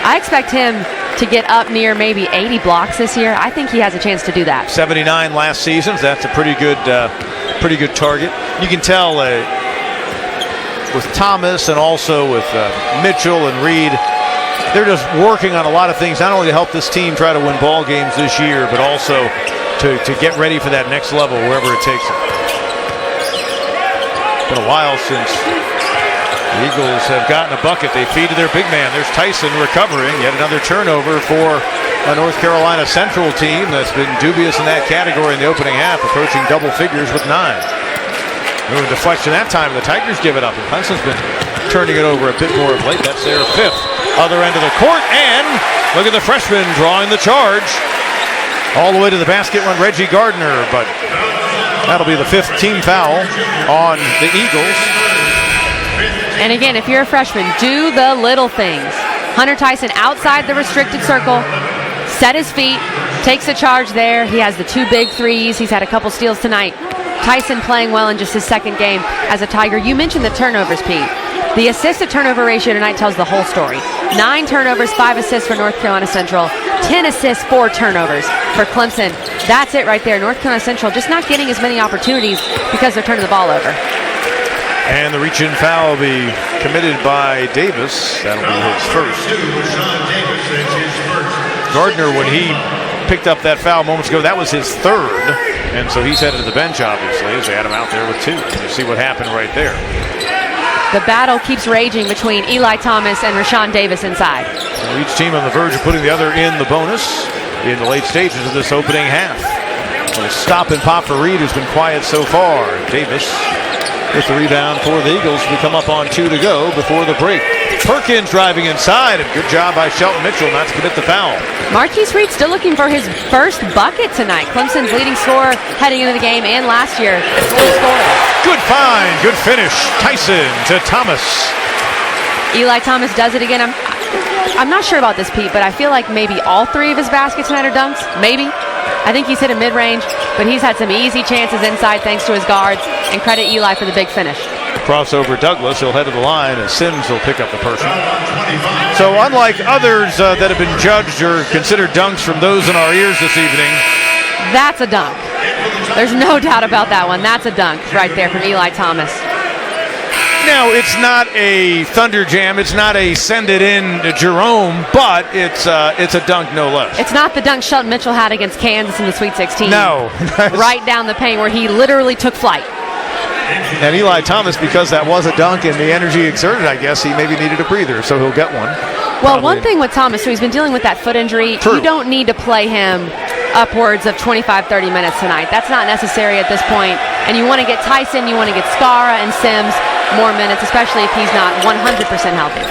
I expect him to get up near maybe 80 blocks this year. I think he has a chance to do that.
79 last season. So that's a pretty good target. You can tell with Thomas and also with Mitchell and Reed, they're just working on a lot of things, not only to help this team try to win ball games this year, but also to get ready for that next level, wherever it takes them. It's been a while since the Eagles have gotten a bucket. They feed to their big man. There's Tyson recovering. Yet another turnover for a North Carolina Central team that's been dubious in that category in the opening half, approaching double figures with 9. Moving deflection that time, the Tigers give it up. And Clemson's been turning it over a bit more of late. That's their 5th. Other end of the court, and look at the freshman drawing the charge. All the way to the basket went Reggie Gardner, but that'll be the 5th team foul on the Eagles.
And again, if you're a freshman, do the little things. Hunter Tyson outside the restricted circle, set his feet, takes the charge there. He has the 2 big threes. He's had a couple steals tonight. Tyson playing well in just his 2nd game as a Tiger. You mentioned the turnovers, Pete. The assist-to-turnover ratio tonight tells the whole story. 9 turnovers, 5 assists for North Carolina Central. 10 assists, 4 turnovers for Clemson. That's it right there. North Carolina Central just not getting as many opportunities because they're turning the ball over.
And the reach-in foul will be committed by Davis. That'll be his first. Gardner, when he picked up that foul moments ago, that was his 3rd. And so he's headed to the bench, obviously, as they had him out there with 2. You see what happened right there.
The battle keeps raging between Eli Thomas and Rashawn Davis inside.
So each team on the verge of putting the other in the bonus in the late stages of this opening half. A stop and pop for Reed, who's been quiet so far. Davis with the rebound for the Eagles. We come up on 2 to go before the break. Perkins driving inside, and good job by Shelton Mitchell not to commit the foul.
Marquise Reed still looking for his first bucket tonight. Clemson's leading scorer heading into the game and last year.
Good find, good finish. Tyson to Thomas.
Eli Thomas does it again. I'm not sure about this, Pete, but I feel like maybe all 3 of his baskets tonight are dunks. Maybe. I think he's hit a mid-range, but he's had some easy chances inside thanks to his guards, and credit Eli for the big finish.
Crossover Douglas, he'll head to the line, and Sims will pick up the person. So unlike others that have been judged or considered dunks from those in our ears this evening,
that's a dunk. There's no doubt about that one. That's a dunk right there from Eli Thomas.
Now, it's not a Thunder Jam, it's not a send it in to Jerome, but it's a dunk no less.
It's not the dunk Shelton Mitchell had against Kansas in the Sweet 16.
No.
Right down the paint where he literally took flight.
And Eli Thomas, because that was a dunk and the energy exerted, I guess he maybe needed a breather, so he'll get one.
Well, one thing with Thomas, so he's been dealing with that foot injury.
True.
You don't need to play him upwards of 25, 30 minutes tonight. That's not necessary at this point. And you want to get Tyson, you want to get Skara and Sims more minutes, especially if he's not 100% healthy.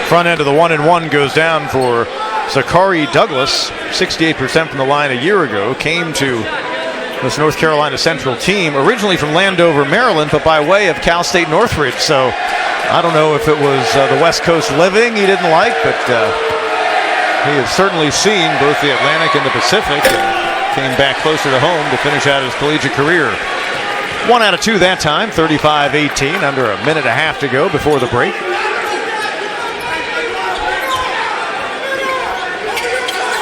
Front end of the 1-and-1 goes down for Zachary Douglas. 68% from the line a year ago. Came to This North Carolina Central team, originally from Landover, Maryland, but by way of Cal State Northridge. So I don't know if it was the West Coast living he didn't like, but he has certainly seen both the Atlantic and the Pacific, and came back closer to home to finish out his collegiate career. 1 out of 2 that time, 35-18, under a minute and a half to go before the break.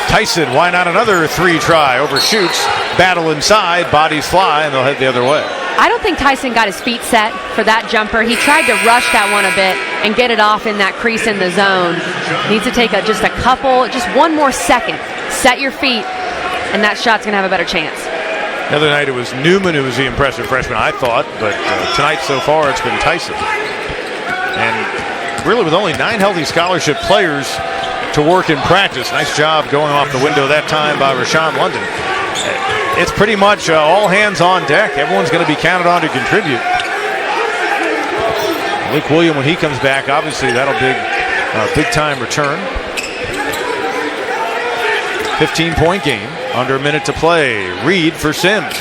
Tyson, why not another 3 try? Overshoots, battle inside, bodies fly, and they'll head the other way.
I don't think Tyson got his feet set for that jumper. He tried to rush that one a bit and get it off in that crease in the zone. Needs to take just one more second. Set your feet, and that shot's going to have a better chance.
The other night it was Newman who was the impressive freshman, I thought, but tonight so far it's been Tyson. And really with only 9 healthy scholarship players to work in practice. Nice job going off the window that time by Rashawn London. It's pretty much all hands on deck. Everyone's going to be counted on to contribute. Luke William, when he comes back, obviously that'll be a big time return. 15-point game, under a minute to play. Reed for Sims.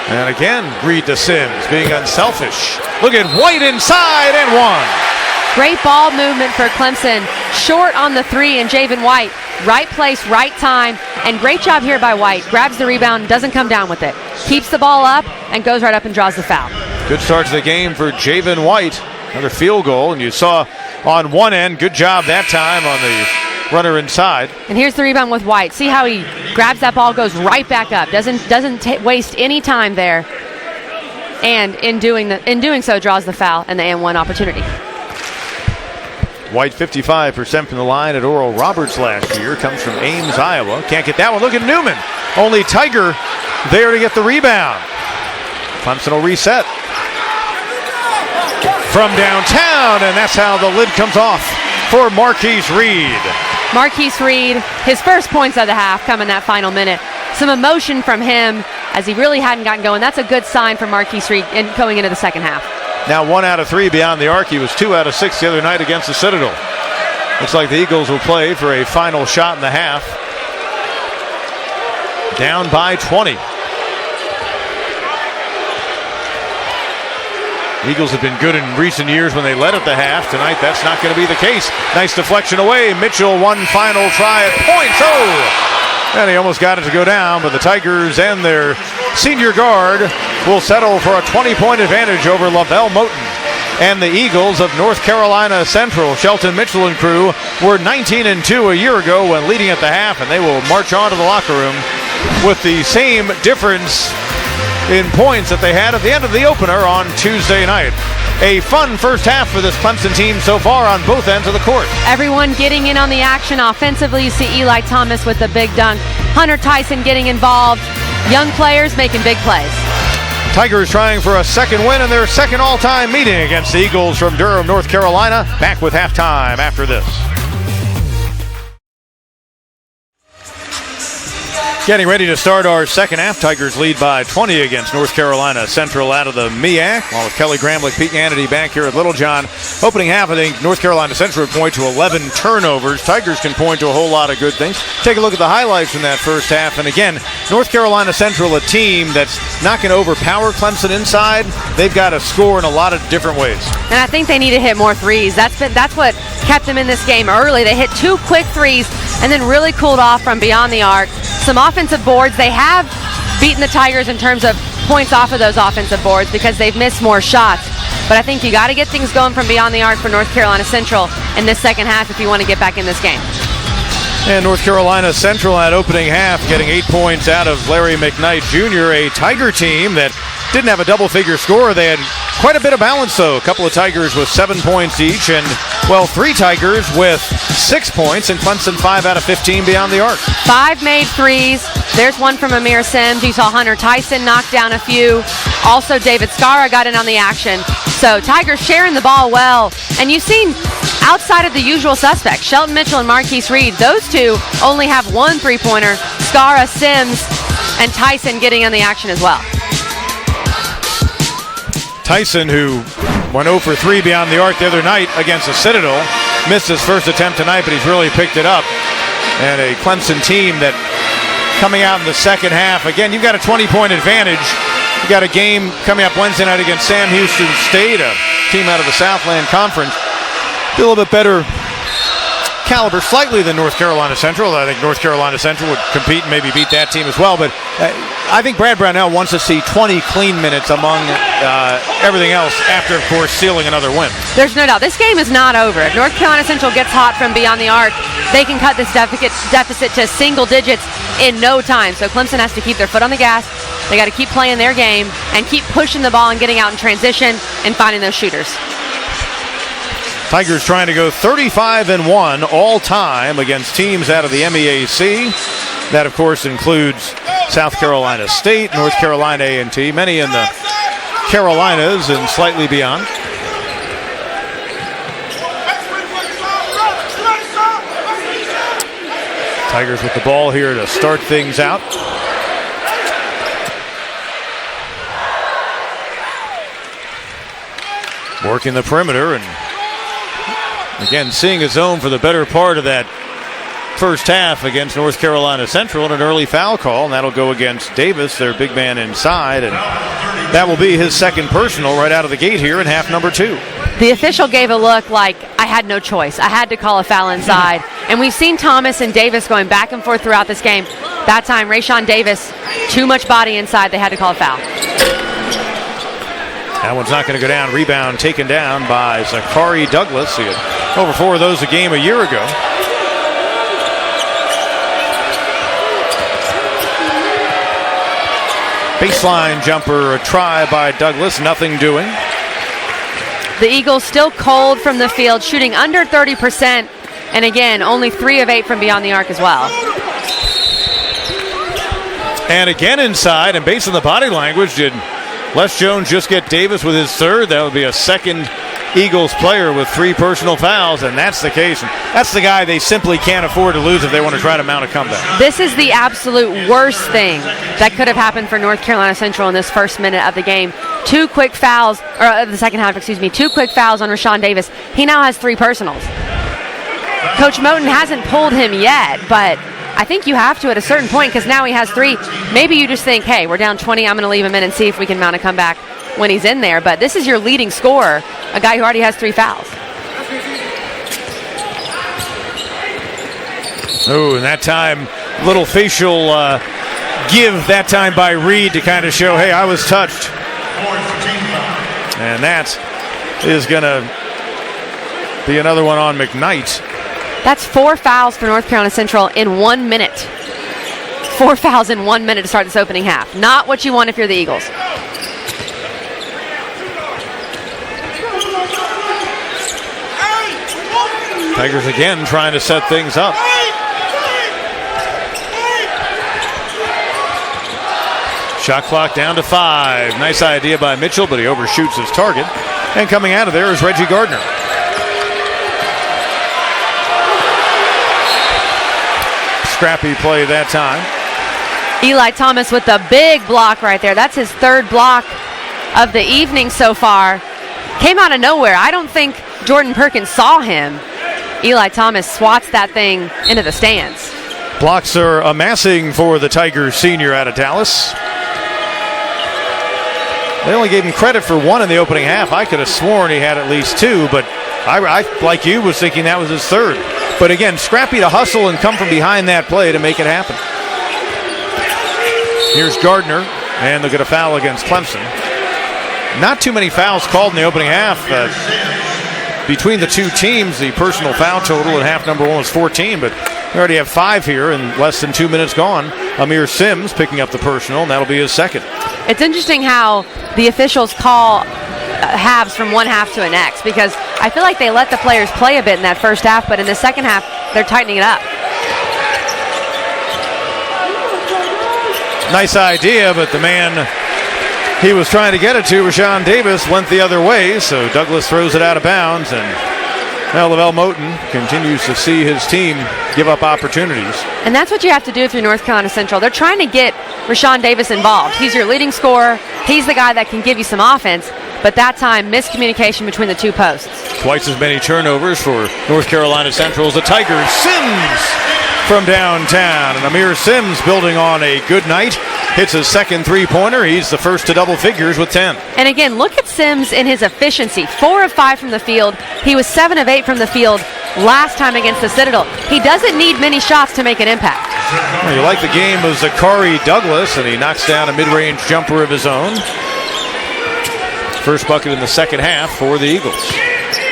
And again, Reed to Sims, being unselfish. Look at White inside and one.
Great ball movement for Clemson. Short on the 3 and Javen White. Right place, right time, and great job here by White. Grabs the rebound, doesn't come down with it. Keeps the ball up and goes right up and draws the foul.
Good start to the game for Javen White. Another field goal, and you saw on one end, good job that time on the runner inside.
And here's the rebound with White. See how he grabs that ball, goes right back up. Doesn't waste any time there. And in doing so, draws the foul and the and-one opportunity.
White 55% from the line at Oral Roberts last year. Comes from Ames, Iowa. Can't get that one. Look at Newman. Only Tiger there to get the rebound. Clemson will reset. From downtown, and that's how the lid comes off for Marquise Reed.
Marquise Reed, his first points of the half come in that final minute. Some emotion from him as he really hadn't gotten going. That's a good sign for Marquise Reed going into the second half.
Now 1 out of 3 beyond the arc. He was 2 out of 6 the other night against the Citadel. Looks like the Eagles will play for a final shot in the half. Down by 20. Eagles have been good in recent years when they led at the half. Tonight, that's not going to be the case. Nice deflection away. Mitchell, one final try at points. Oh! And he almost got it to go down, but the Tigers and their senior guard will settle for a 20-point advantage over Lavelle Moton. And the Eagles of North Carolina Central, Shelton Mitchell and crew, were 19-2 a year ago when leading at the half, and they will march on to the locker room with the same difference in points that they had at the end of the opener on Tuesday night. A fun first half for this Clemson team so far on both ends of the court.
Everyone getting in on the action offensively. You see Eli Thomas with the big dunk. Hunter Tyson getting involved. Young players making big plays.
Tigers trying for a second win in their second all-time meeting against the Eagles from Durham, North Carolina. Back with halftime after this. Getting ready to start our second half. Tigers lead by 20 against North Carolina Central out of the MEAC. While with Kelly Gramlich, Pete Hannity back here at Littlejohn. Opening half, I think North Carolina Central would point to 11 turnovers. Tigers can point to a whole lot of good things. Take a look at the highlights from that first half. And again, North Carolina Central, a team that's not going to overpower Clemson inside. They've got to score in a lot of different ways.
And I think they need to hit more threes. That's what kept them in this game early. They hit 2 quick threes and then really cooled off from beyond the arc. Some offensive boards. They have beaten the Tigers in terms of points off of those offensive boards because they've missed more shots. But I think you got to get things going from beyond the arc for North Carolina Central in this second half if you want to get back in this game.
And North Carolina Central at opening half getting 8 points out of Larry McKnight Jr., a Tiger team that didn't have a double-figure score. They had quite a bit of balance, though. A couple of Tigers with 7 points each, and, well, 3 Tigers with 6 points, and Clemson 5 out of 15 beyond the arc. 5
made threes. There's one from Amir Sims. You saw Hunter Tyson knock down a few. Also, David Skara got in on the action. So Tigers sharing the ball well. And you've seen outside of the usual suspects, Shelton Mitchell and Marquise Reed, those two only have 1 3-pointer. Skara, Sims, and Tyson getting on the action as well.
Tyson, who went 0 for 3 beyond the arc the other night against the Citadel, missed his first attempt tonight, but he's really picked it up. And a Clemson team that coming out in the second half. Again, you've got a 20-point advantage. You've got a game coming up Wednesday night against Sam Houston State, a team out of the Southland Conference. A little bit better caliber slightly than North Carolina Central. I think North Carolina Central would compete and maybe beat that team as well. But I think Brad Brownell wants to see 20 clean minutes among everything else after, of course, sealing another win.
There's no doubt. This game is not over. If North Carolina Central gets hot from beyond the arc, they can cut this deficit to single digits in no time. So Clemson has to keep their foot on the gas. They got to keep playing their game and keep pushing the ball and getting out in transition and finding those shooters.
Tigers trying to go 35-1 all time against teams out of the MEAC. That, of course, includes South Carolina State, North Carolina A&T, many in the Carolinas and slightly beyond. Tigers with the ball here to start things out. Working the perimeter and again seeing a zone for the better part of that first half against North Carolina Central, and an early foul call, and that'll go against Davis, their big man inside, and that will be his second personal right out of the gate here in half number 2.
The official gave a look like I had no choice. I had to call a foul inside. And we've seen Thomas and Davis going back and forth throughout this game. That time, Rayshawn Davis, too much body inside. They had to call a foul.
That one's not going to go down. Rebound taken down by Zachary Douglas. He had over 4 of those a game a year ago. Baseline jumper, a try by Douglas, nothing doing.
The Eagles still cold from the field, shooting under 30%, and again, only 3 of 8 from beyond the arc as well.
And again inside, and based on the body language, did Les Jones just get Davis with his third? That would be a second Eagles player with 3 personal fouls, and that's the case. And that's the guy they simply can't afford to lose if they want to try to mount a comeback.
This is the absolute worst thing that could have happened for North Carolina Central in this first minute of the game. 2 quick fouls, or the second half, 2 quick fouls on Rayshawn Davis. He now has 3 personals. Coach Moten hasn't pulled him yet, but I think you have to at a certain point because now he has 3. Maybe you just think, hey, we're down 20, I'm going to leave him in and see if we can mount a comeback when he's in there. But this is your leading scorer, a guy who already has 3 fouls.
Oh, and that time, little facial give that time by Reed to kind of show, hey, I was touched. And that is going to be another one on McKnight.
That's 4 fouls for North Carolina Central in 1 minute. 4 fouls in 1 minute to start this opening half. Not what you want if you're the Eagles.
Tigers again trying to set things up. Shot clock down to 5. Nice idea by Mitchell, but he overshoots his target. And coming out of there is Reggie Gardner. Scrappy play that time.
Eli Thomas with the big block right there. That's his 3rd block of the evening so far. Came out of nowhere. I don't think Jordan Perkins saw him. Eli Thomas swats that thing into the stands.
Blocks are amassing for the Tigers senior out of Dallas. They only gave him credit for 1 in the opening half. I could have sworn he had at least 2, but I like you, was thinking that was his 3rd. But again, Scrappy to hustle and come from behind that play to make it happen. Here's Gardner, and they'll get a foul against Clemson. Not too many fouls called in the opening half. Between the 2 teams, the personal foul total in half number 1 was 14, but we already have 5 here in less than 2 minutes gone. Amir Sims picking up the personal, and that'll be his 2nd.
It's interesting how the officials call halves from one half to the next, because I feel like they let the players play a bit in that first half, but in the second half, they're tightening it up.
Nice idea, but the man he was trying to get it to, Rayshawn Davis, went the other way, so Douglas throws it out of bounds, and now Lavelle Moten continues to see his team give up opportunities.
And that's what you have to do if you're North Carolina Central. They're trying to get Rayshawn Davis involved. He's your leading scorer. He's the guy that can give you some offense. But that time, miscommunication between the 2 posts.
Twice as many turnovers for North Carolina Central as the Tigers. Sims from downtown. And Amir Sims, building on a good night, hits his second three-pointer. He's the first to double figures with 10.
And again, look at Sims in his efficiency. 4 of 5 from the field. He was 7 of 8 from the field last time against the Citadel. He doesn't need many shots to make an impact.
Well, you like the game of Zachary Douglas, and he knocks down a mid-range jumper of his own. First bucket in the second half for the Eagles.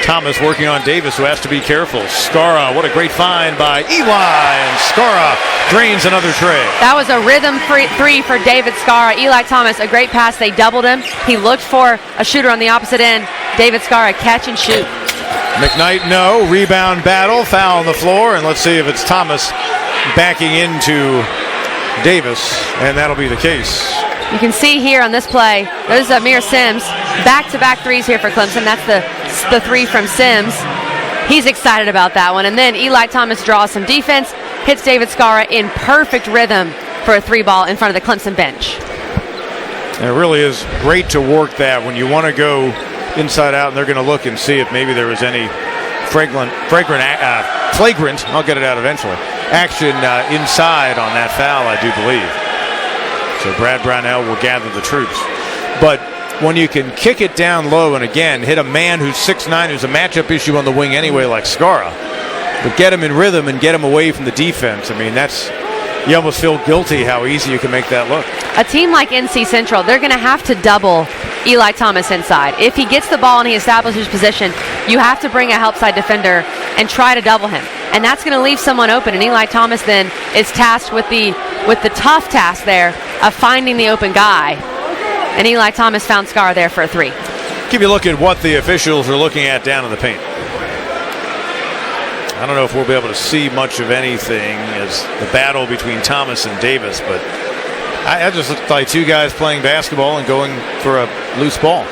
Thomas working on Davis, who has to be careful. Skara, what a great find by Eli, and Skara drains another tray.
That was a rhythm three for David Skara. Eli Thomas, a great pass. They doubled him. He looked for a shooter on the opposite end. David Skara, catch and shoot.
McKnight, no. Rebound battle, foul on the floor, and let's see if it's Thomas backing into Davis, and that'll be the case.
You can see here on this play, there's Amir Sims. Back-to-back threes here for Clemson. That's the three from Sims. He's excited about that one. And then Eli Thomas draws some defense, hits David Skara in perfect rhythm for a three ball in front of the Clemson bench.
And it really is great to work that when you want to go inside out, and they're going to look and see if maybe there was any flagrant, I'll get it out eventually, action inside on that foul, I do believe. So Brad Brownell will gather the troops. But when you can kick it down low and again hit a man who's 6'9", who's a matchup issue on the wing anyway, like Skara, but get him in rhythm and get him away from the defense, I mean, that's, you almost feel guilty how easy you can make that look.
A team like NC Central, they're going to have to double Eli Thomas inside. If he gets the ball and he establishes position, you have to bring a help side defender and try to double him. And that's going to leave someone open. And Eli Thomas then is tasked with the tough task there of finding the open guy. And Eli Thomas found Skara there for a three.
Give you a look at what the officials are looking at down in the paint. I don't know if we'll be able to see much of anything as the battle between Thomas and Davis, but I just looked like two guys playing basketball and going for a loose ball.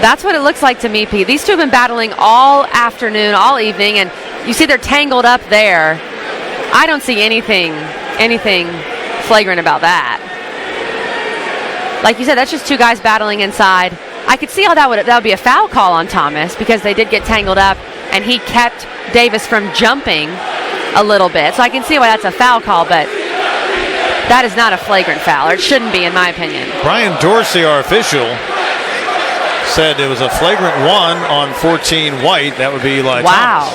That's what it looks like to me, Pete. These two have been battling all afternoon, all evening, and you see they're tangled up there. I don't see anything flagrant about that. Like you said, that's just two guys battling inside. I could see how that would be a foul call on Thomas because they did get tangled up, and he kept Davis from jumping a little bit. So I can see why that's a foul call, but that is not a flagrant foul, or it shouldn't be in my opinion.
Brian Dorsey, our official, said it was a flagrant one on 14 White. That would be Eli Thomas.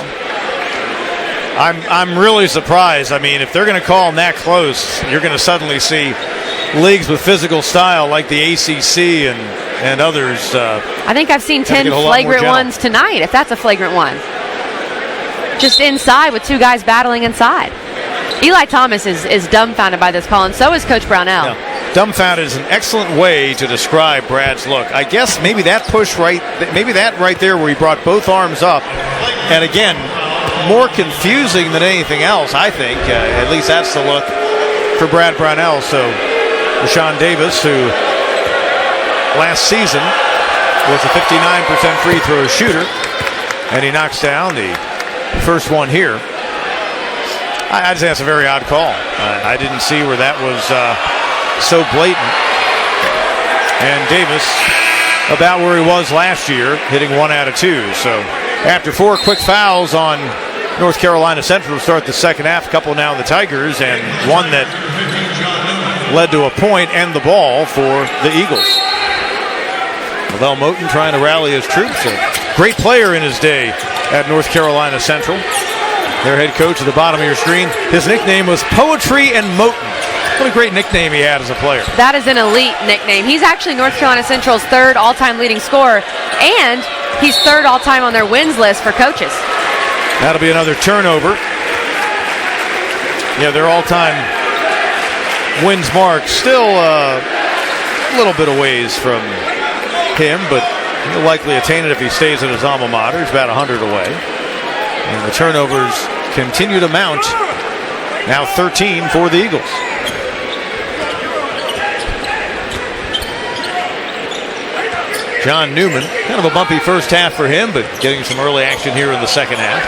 I'm really surprised. I mean, if they're going to call him that close, you're going to suddenly see leagues with physical style like the ACC and others.
I think I've seen 10 flagrant ones tonight, if that's a flagrant one. Just inside with two guys battling inside. Eli Thomas is dumbfounded by this call, and so is Coach Brownell.
Yeah. Dumbfounded is an excellent way to describe Brad's look. I guess maybe that right there where he brought both arms up, and again, more confusing than anything else, I think. At least that's the look for Brad Brownell. So Rashawn Davis, who last season was a 59% free throw shooter, and he knocks down the first one here. I'd say that's a very odd call. I didn't see where that was so blatant. And Davis about where he was last year, hitting 1 out of 2. So after 4 quick fouls on North Carolina Central to start the second half, a couple now in the Tigers, and one that led to a point and the ball for the Eagles. Lavelle Moten trying to rally his troops. A great player in his day at North Carolina Central. Their head coach at the bottom of your screen. His nickname was Poetry and Moten. What a great nickname he had as a player.
That is an elite nickname. He's actually North Carolina Central's 3rd all-time leading scorer, and he's 3rd all-time on their wins list for coaches.
That'll be another turnover. Yeah, their all-time wins mark still a little bit of ways from him, but he'll likely attain it if he stays at his alma mater. He's about 100 away. And the turnovers continue to mount. Now 13 for the Eagles. John Newman, kind of a bumpy first half for him, but getting some early action here in the second half.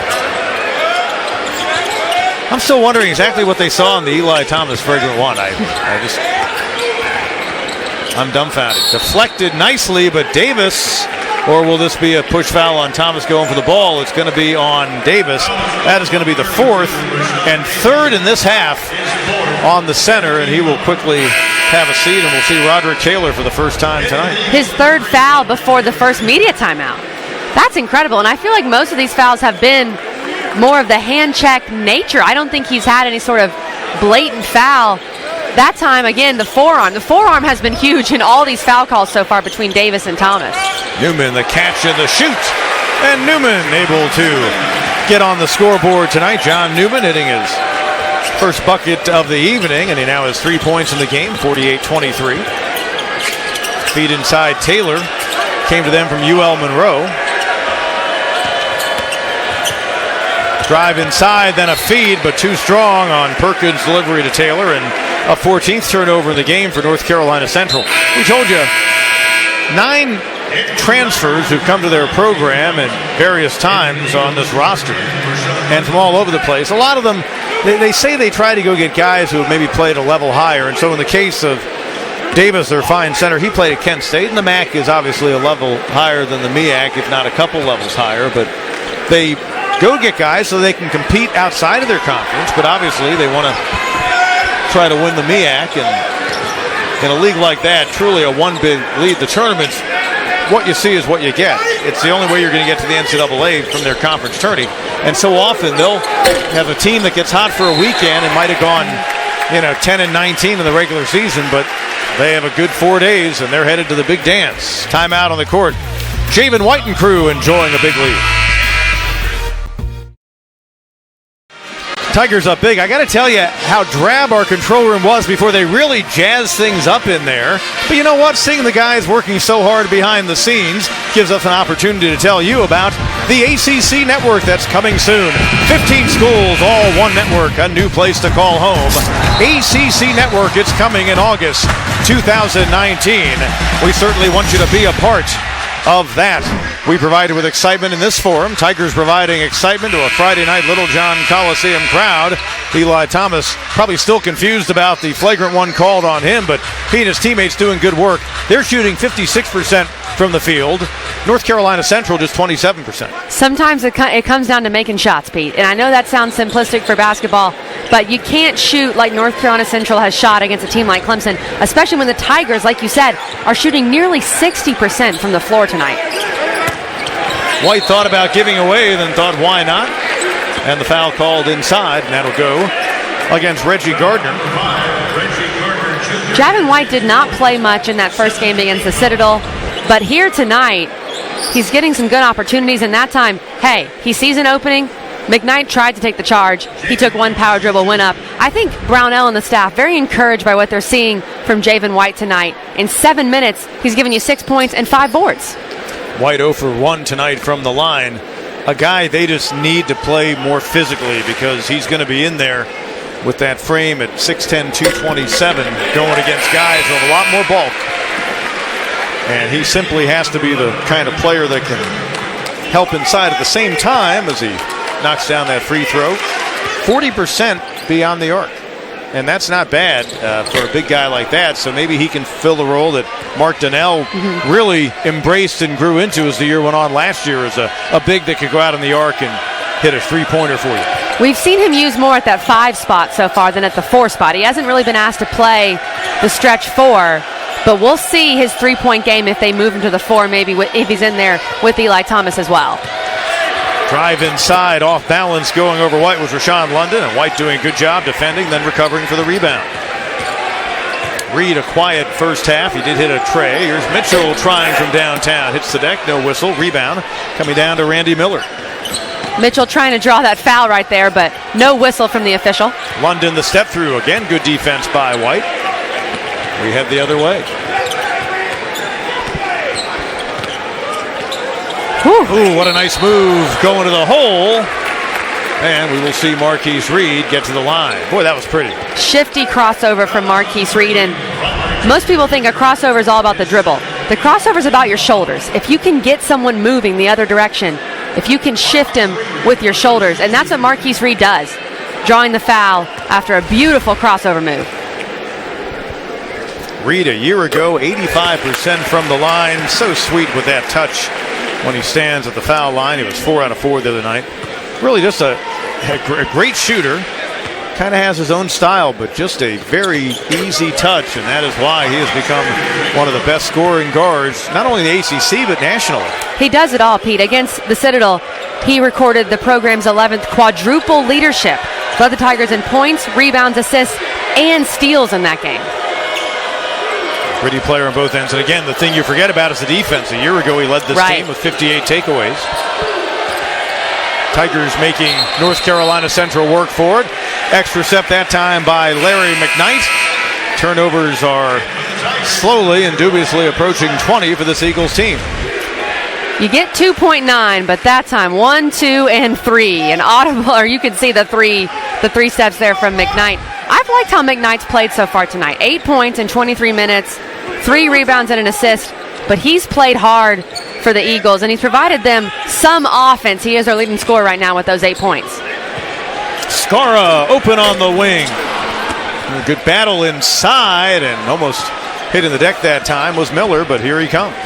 I'm still wondering exactly what they saw in the Eli Thomas flagrant one. I'm dumbfounded. Deflected nicely, but Davis or will this be a push foul on Thomas going for the ball? It's going to be on Davis. That is going to be the fourth and third in this half on the center, and he will quickly have a seat, and we'll see Roderick Taylor for the first time tonight.
His third foul before the first media timeout. That's incredible, and I feel like most of these fouls have been more of the hand check nature. I don't think he's had any sort of blatant foul. That time, again, the forearm. The forearm has been huge in all these foul calls so far between Davis and Thomas.
Newman, the catch and the shoot. And Newman able to get on the scoreboard tonight. John Newman hitting his first bucket of the evening, and he now has 3 points in the game, 48-23. Feed inside Taylor. Came to them from UL Monroe. Drive inside, then a feed, but too strong on Perkins' delivery to Taylor, and a 14th turnover in the game for North Carolina Central. We told you 9 transfers who've come to their program at various times on this roster, and from all over the place. A lot of them, they say they try to go get guys who have maybe played a level higher, and so in the case of Davis, their fine center, he played at Kent State, and the MAC is obviously a level higher than the MEAC, if not a couple levels higher, but they go get guys so they can compete outside of their conference, but obviously they want to try to win the MEAC, and in a league like that, truly a one big lead. The tournaments, what you see is what you get. It's the only way you're going to get to the NCAA from their conference tourney, and so often they'll have a team that gets hot for a weekend and might have gone 10 and 19 in the regular season, but they have a good 4 days and they're headed to the big dance. Timeout on the court. Javen White and crew enjoying a big lead. Tigers up big. I got to tell you how drab our control room was before they really jazzed things up in there. But you know what? Seeing the guys working so hard behind the scenes gives us an opportunity to tell you about the ACC network that's coming soon. 15 schools, all one network, a new place to call home. ACC Network, it's coming in August 2019. We certainly want you to be a part of that. We provided with excitement in this forum. Tigers providing excitement to a Friday night Littlejohn Coliseum crowd. Eli Thomas probably still confused about the flagrant one called on him, but he and his teammates doing good work. They're shooting 56% from the field. North Carolina Central just 27%.
Sometimes it comes down to making shots, Pete. And I know that sounds simplistic for basketball, but you can't shoot like North Carolina Central has shot against a team like Clemson, especially when the Tigers, like you said, are shooting nearly 60% from the floor tonight.
White thought about giving away, then thought, why not? And the foul called inside, and that'll go against Reggie Gardner.
Javin White did not play much in that first game against the Citadel, but here tonight, he's getting some good opportunities, and that time, hey, he sees an opening. McKnight tried to take the charge. He took one power dribble, went up. I think Brownell and the staff very encouraged by what they're seeing from Javin White tonight. In 7 minutes, he's given you 6 points and 5 boards.
White 0 for 1 tonight from the line. A guy they just need to play more physically because he's going to be in there with that frame at 6'10", 227 going against guys with a lot more bulk. And he simply has to be the kind of player that can help inside at the same time as he knocks down that free throw. 40% beyond the arc. And that's not bad for a big guy like that. So maybe he can fill the role that Mark Donnell really embraced and grew into as the year went on last year as a big that could go out on the arc and hit a three-pointer for you.
We've seen him used more at that 5 spot so far than at the 4 spot. He hasn't really been asked to play the stretch 4, but we'll see his three-point game if they move him to the 4, maybe if he's in there with Eli Thomas as well.
Drive inside, off balance, going over White was Rashawn London, and White doing a good job defending, then recovering for the rebound. Reed, a quiet first half. He did hit a tray. Here's Mitchell trying from downtown. Hits the deck, no whistle. Rebound coming down to Randy Miller.
Mitchell trying to draw that foul right there, but no whistle from the official.
London the step through. Again, good defense by White. We head the other way. Ooh, what a nice move going to the hole. And we will see Marquise Reed get to the line. Boy, that was pretty.
Shifty crossover from Marquise Reed. And most people think a crossover is all about the dribble. The crossover is about your shoulders. If you can get someone moving the other direction, if you can shift him with your shoulders. And that's what Marquise Reed does, drawing the foul after a beautiful crossover move.
Reed a year ago, 85% from the line. So sweet with that touch when he stands at the foul line. He was 4 out of 4 the other night. Really just a great shooter. Kind of has his own style, but just a very easy touch, and that is why he has become one of the best scoring guards, not only in the ACC, but nationally.
He does it all, Pete. Against the Citadel, he recorded the program's 11th quadruple leadership. Led the Tigers in points, rebounds, assists, and steals in that game.
Pretty player on both ends. And again, the thing you forget about is the defense. A year ago, he led this team with 58 takeaways. Tigers making North Carolina Central work for it. Extra step that time by Larry McKnight. Turnovers are slowly and dubiously approaching 20 for this Eagles team.
You get 2.9, but that time 1, 2, and 3. An audible, or you can see the three steps there from McKnight. I've liked how McKnight's played so far tonight. 8 points in 23 minutes, 3 rebounds and an assist, but he's played hard for the Eagles, and he's provided them some offense. He is their leading scorer right now with those 8 points.
Skara open on the wing. A good battle inside, and almost hitting the deck that time was Miller, but here he comes.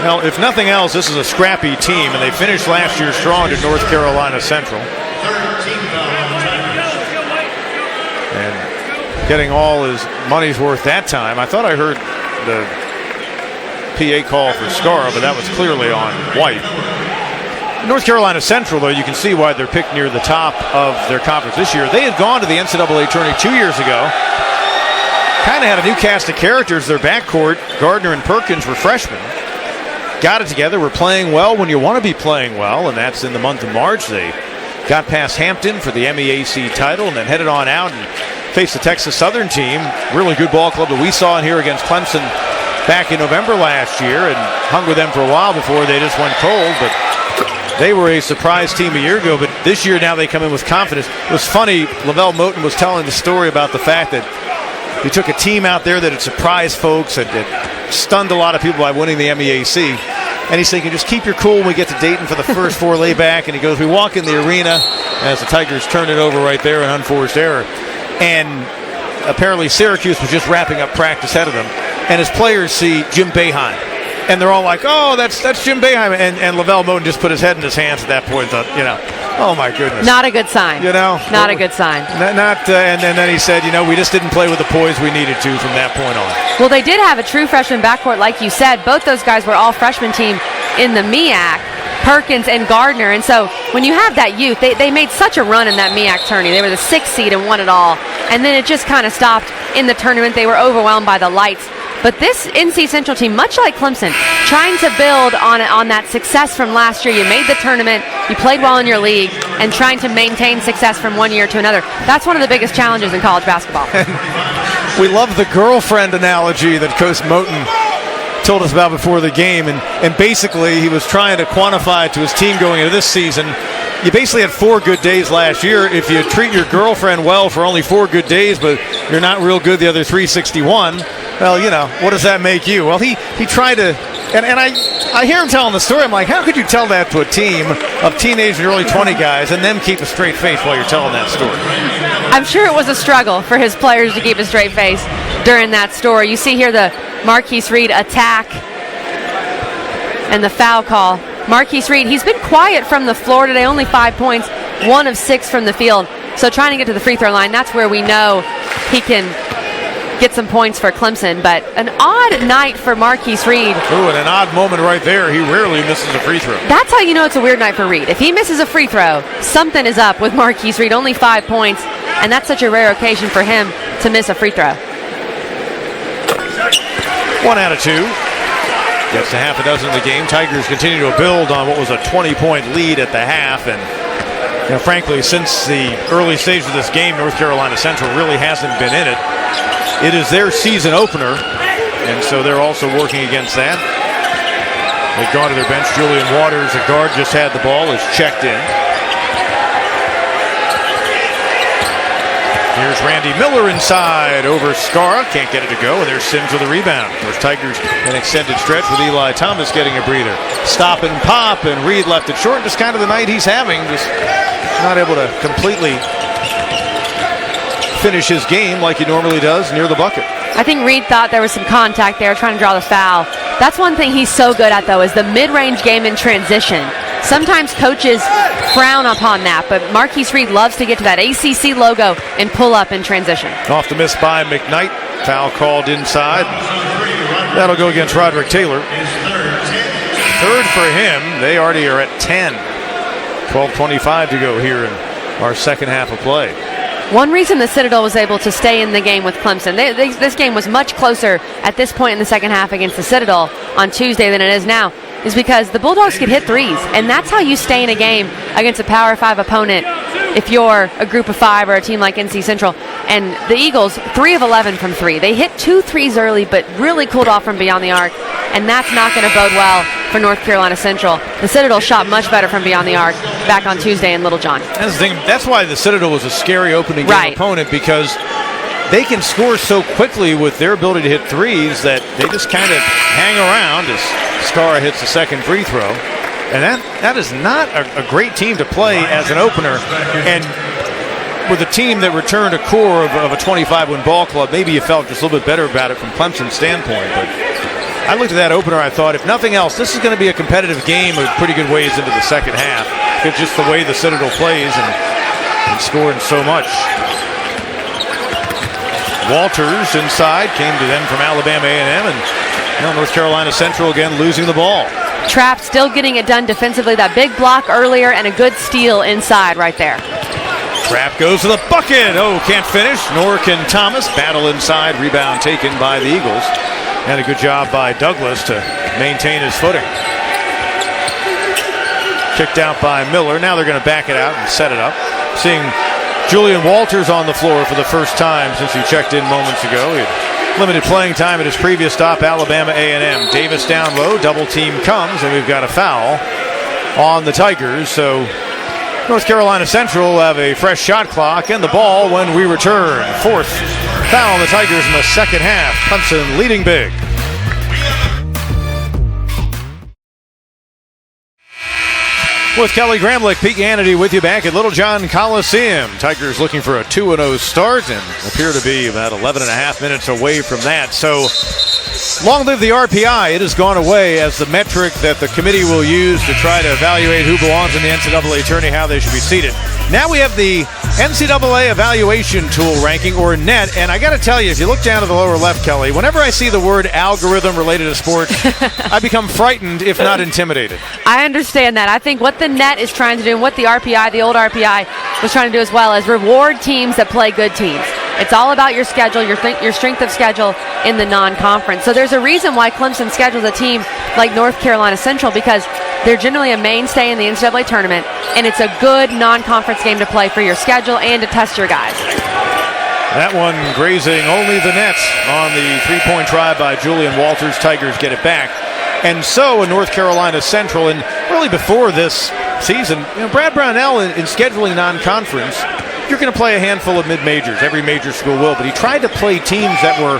Well, if nothing else, this is a scrappy team, and they finished last year strong to North Carolina Central. And getting all his money's worth that time. I thought I heard the PA call for Skara, but that was clearly on White. North Carolina Central, though, you can see why they're picked near the top of their conference this year. They had gone to the NCAA tourney 2 years ago. Kind of had a new cast of characters. Their backcourt, Gardner and Perkins, were freshmen. Got it together. We're playing well when you want to be playing well, and that's in the month of March. They got past Hampton for the MEAC title and then headed on out and faced the Texas Southern team. Really good ball club that we saw in here against Clemson back in November last year, and hung with them for a while before they just went cold. But they were a surprise team a year ago, but this year now they come in with confidence. It was funny, Lavelle Moten was telling the story about the fact that he took a team out there that had surprised folks, that stunned a lot of people by winning the MEAC. And he's thinking, just keep your cool when we get to Dayton for the first 4 layback. And he goes, we walk in the arena as the Tigers turn it over right there, an unforced error. And apparently Syracuse was just wrapping up practice ahead of them. And his players see Jim Boeheim. And they're all like, oh, that's Jim Boeheim. And Lavelle Moten just put his head in his hands at that point. Thought, oh my goodness.
Not a good sign. Not a good sign.
And then he said, we just didn't play with the poise we needed to from that point on.
Well, they did have a true freshman backcourt, like you said. Both those guys were all freshman team in the MEAC, Perkins and Gardner. And so when you have that youth, they made such a run in that MEAC tourney. They were the 6th seed and won it all. And then it just kind of stopped in the tournament. They were overwhelmed by the lights. But this NC Central team, much like Clemson, trying to build on that success from last year. You made the tournament, you played well in your league, and trying to maintain success from one year to another. That's one of the biggest challenges in college basketball.
We love the girlfriend analogy that Coach Moten told us about before the game. And basically, he was trying to quantify it to his team going into this season. You basically had 4 good days last year. If you treat your girlfriend well for only 4 good days, but you're not real good the other 361, well, what does that make you? Well, he tried to, and I hear him telling the story. I'm like, how could you tell that to a team of teenage and early 20 guys and them keep a straight face while you're telling that story?
I'm sure it was a struggle for his players to keep a straight face during that story. You see here the Marquise Reed attack and the foul call. Marquise Reed, he's been quiet from the floor today, only 5 points, 1 of 6 from the field. So trying to get to the free throw line, that's where we know he can get some points for Clemson. But an odd night for Marquise Reed.
Ooh, and an odd moment right there. He rarely misses a free throw.
That's how you know it's a weird night for Reed. If he misses a free throw, something is up with Marquise Reed. Only 5 points, and that's such a rare occasion for him to miss a free throw.
1 out of 2. Gets to half a dozen in the game. Tigers continue to build on what was a 20-point lead at the half. And frankly, since the early stage of this game, North Carolina Central really hasn't been in it. It is their season opener, and so they're also working against that. They've gone to their bench. Julian Waters, the guard, just had the ball, is checked in. Here's Randy Miller inside over Skara. Can't get it to go, and there's Sims with a rebound. Of course, Tigers an extended stretch with Eli Thomas getting a breather. Stop and pop, and Reed left it short. Just kind of the night he's having. Just not able to completely finish his game like he normally does near the bucket.
I think Reed thought there was some contact there, trying to draw the foul. That's one thing he's so good at, though, is the mid-range game in transition. Sometimes coaches frown upon that, but Marquise Reed loves to get to that ACC logo and pull up in transition.
Off the miss by McKnight. Foul called inside. That'll go against Roderick Taylor. Third for him. They already are at 10. 12:25 to go here in our second half of play.
One reason the Citadel was able to stay in the game with Clemson, this game was much closer at this point in the second half against the Citadel on Tuesday than it is now, is because the Bulldogs could hit threes, and that's how you stay in a game against a Power 5 opponent if you're a group of 5 or a team like NC Central. And the Eagles, 3 of 11 from 3. They hit 2 threes early, but really cooled off from beyond the arc, and that's not going to bode well for North Carolina Central. The Citadel shot much better from beyond the arc back on Tuesday in Littlejohn.
That's the thing. That's why the Citadel was a scary opening game opponent, because they can score so quickly with their ability to hit threes that they just kind of hang around as Skara hits the second free throw. And that is not a great team to play as an opener. And with a team that returned a core of a 25-win ball club, maybe you felt just a little bit better about it from Clemson's standpoint. But I looked at that opener, I thought, if nothing else, this is going to be a competitive game with pretty good ways into the second half. It's just the way the Citadel plays and scoring so much. Walters inside, came to them from Alabama A&M, and North Carolina Central again losing the ball.
Trapp still getting it done defensively. That big block earlier and a good steal inside right there.
Trapp goes to the bucket. Oh, can't finish, nor can Thomas. Battle inside, rebound taken by the Eagles. And a good job by Douglas to maintain his footing. Kicked out by Miller. Now they're going to back it out and set it up. Seeing Julian Walters on the floor for the first time since he checked in moments ago. He had limited playing time at his previous stop, Alabama A&M. Davis down low, double team comes, and we've got a foul on the Tigers. So North Carolina Central will have a fresh shot clock and the ball when we return. Fourth foul on the Tigers in the second half. Clemson leading big. With Kelly Gramlich, Pete Hannity with you back at Littlejohn Coliseum. Tigers looking for a 2-0 start and appear to be about 11 and a half minutes away from that. So long live the RPI. It has gone away as the metric that the committee will use to try to evaluate who belongs in the NCAA tourney, how they should be seated. Now we have the NCAA evaluation tool ranking, or NET, and I got to tell you, if you look down to the lower left, Kelly, whenever I see the word algorithm related to sports, I become frightened, if not intimidated.
I understand that. I think what the NET is trying to do, and what the RPI, the old RPI, was trying to do as well, is reward teams that play good teams. It's all about your schedule, your strength of schedule in the non-conference. So there's a reason why Clemson schedules a team like North Carolina Central, because they're generally a mainstay in the NCAA tournament, and it's a good non-conference game to play for your schedule and to test your guys.
That one grazing only the net on the three-point try by Julian Walters. Tigers get it back. And so in North Carolina Central, and really before this season, Brad Brownell in scheduling non-conference, you're going to play a handful of mid-majors. Every major school will, but he tried to play teams that were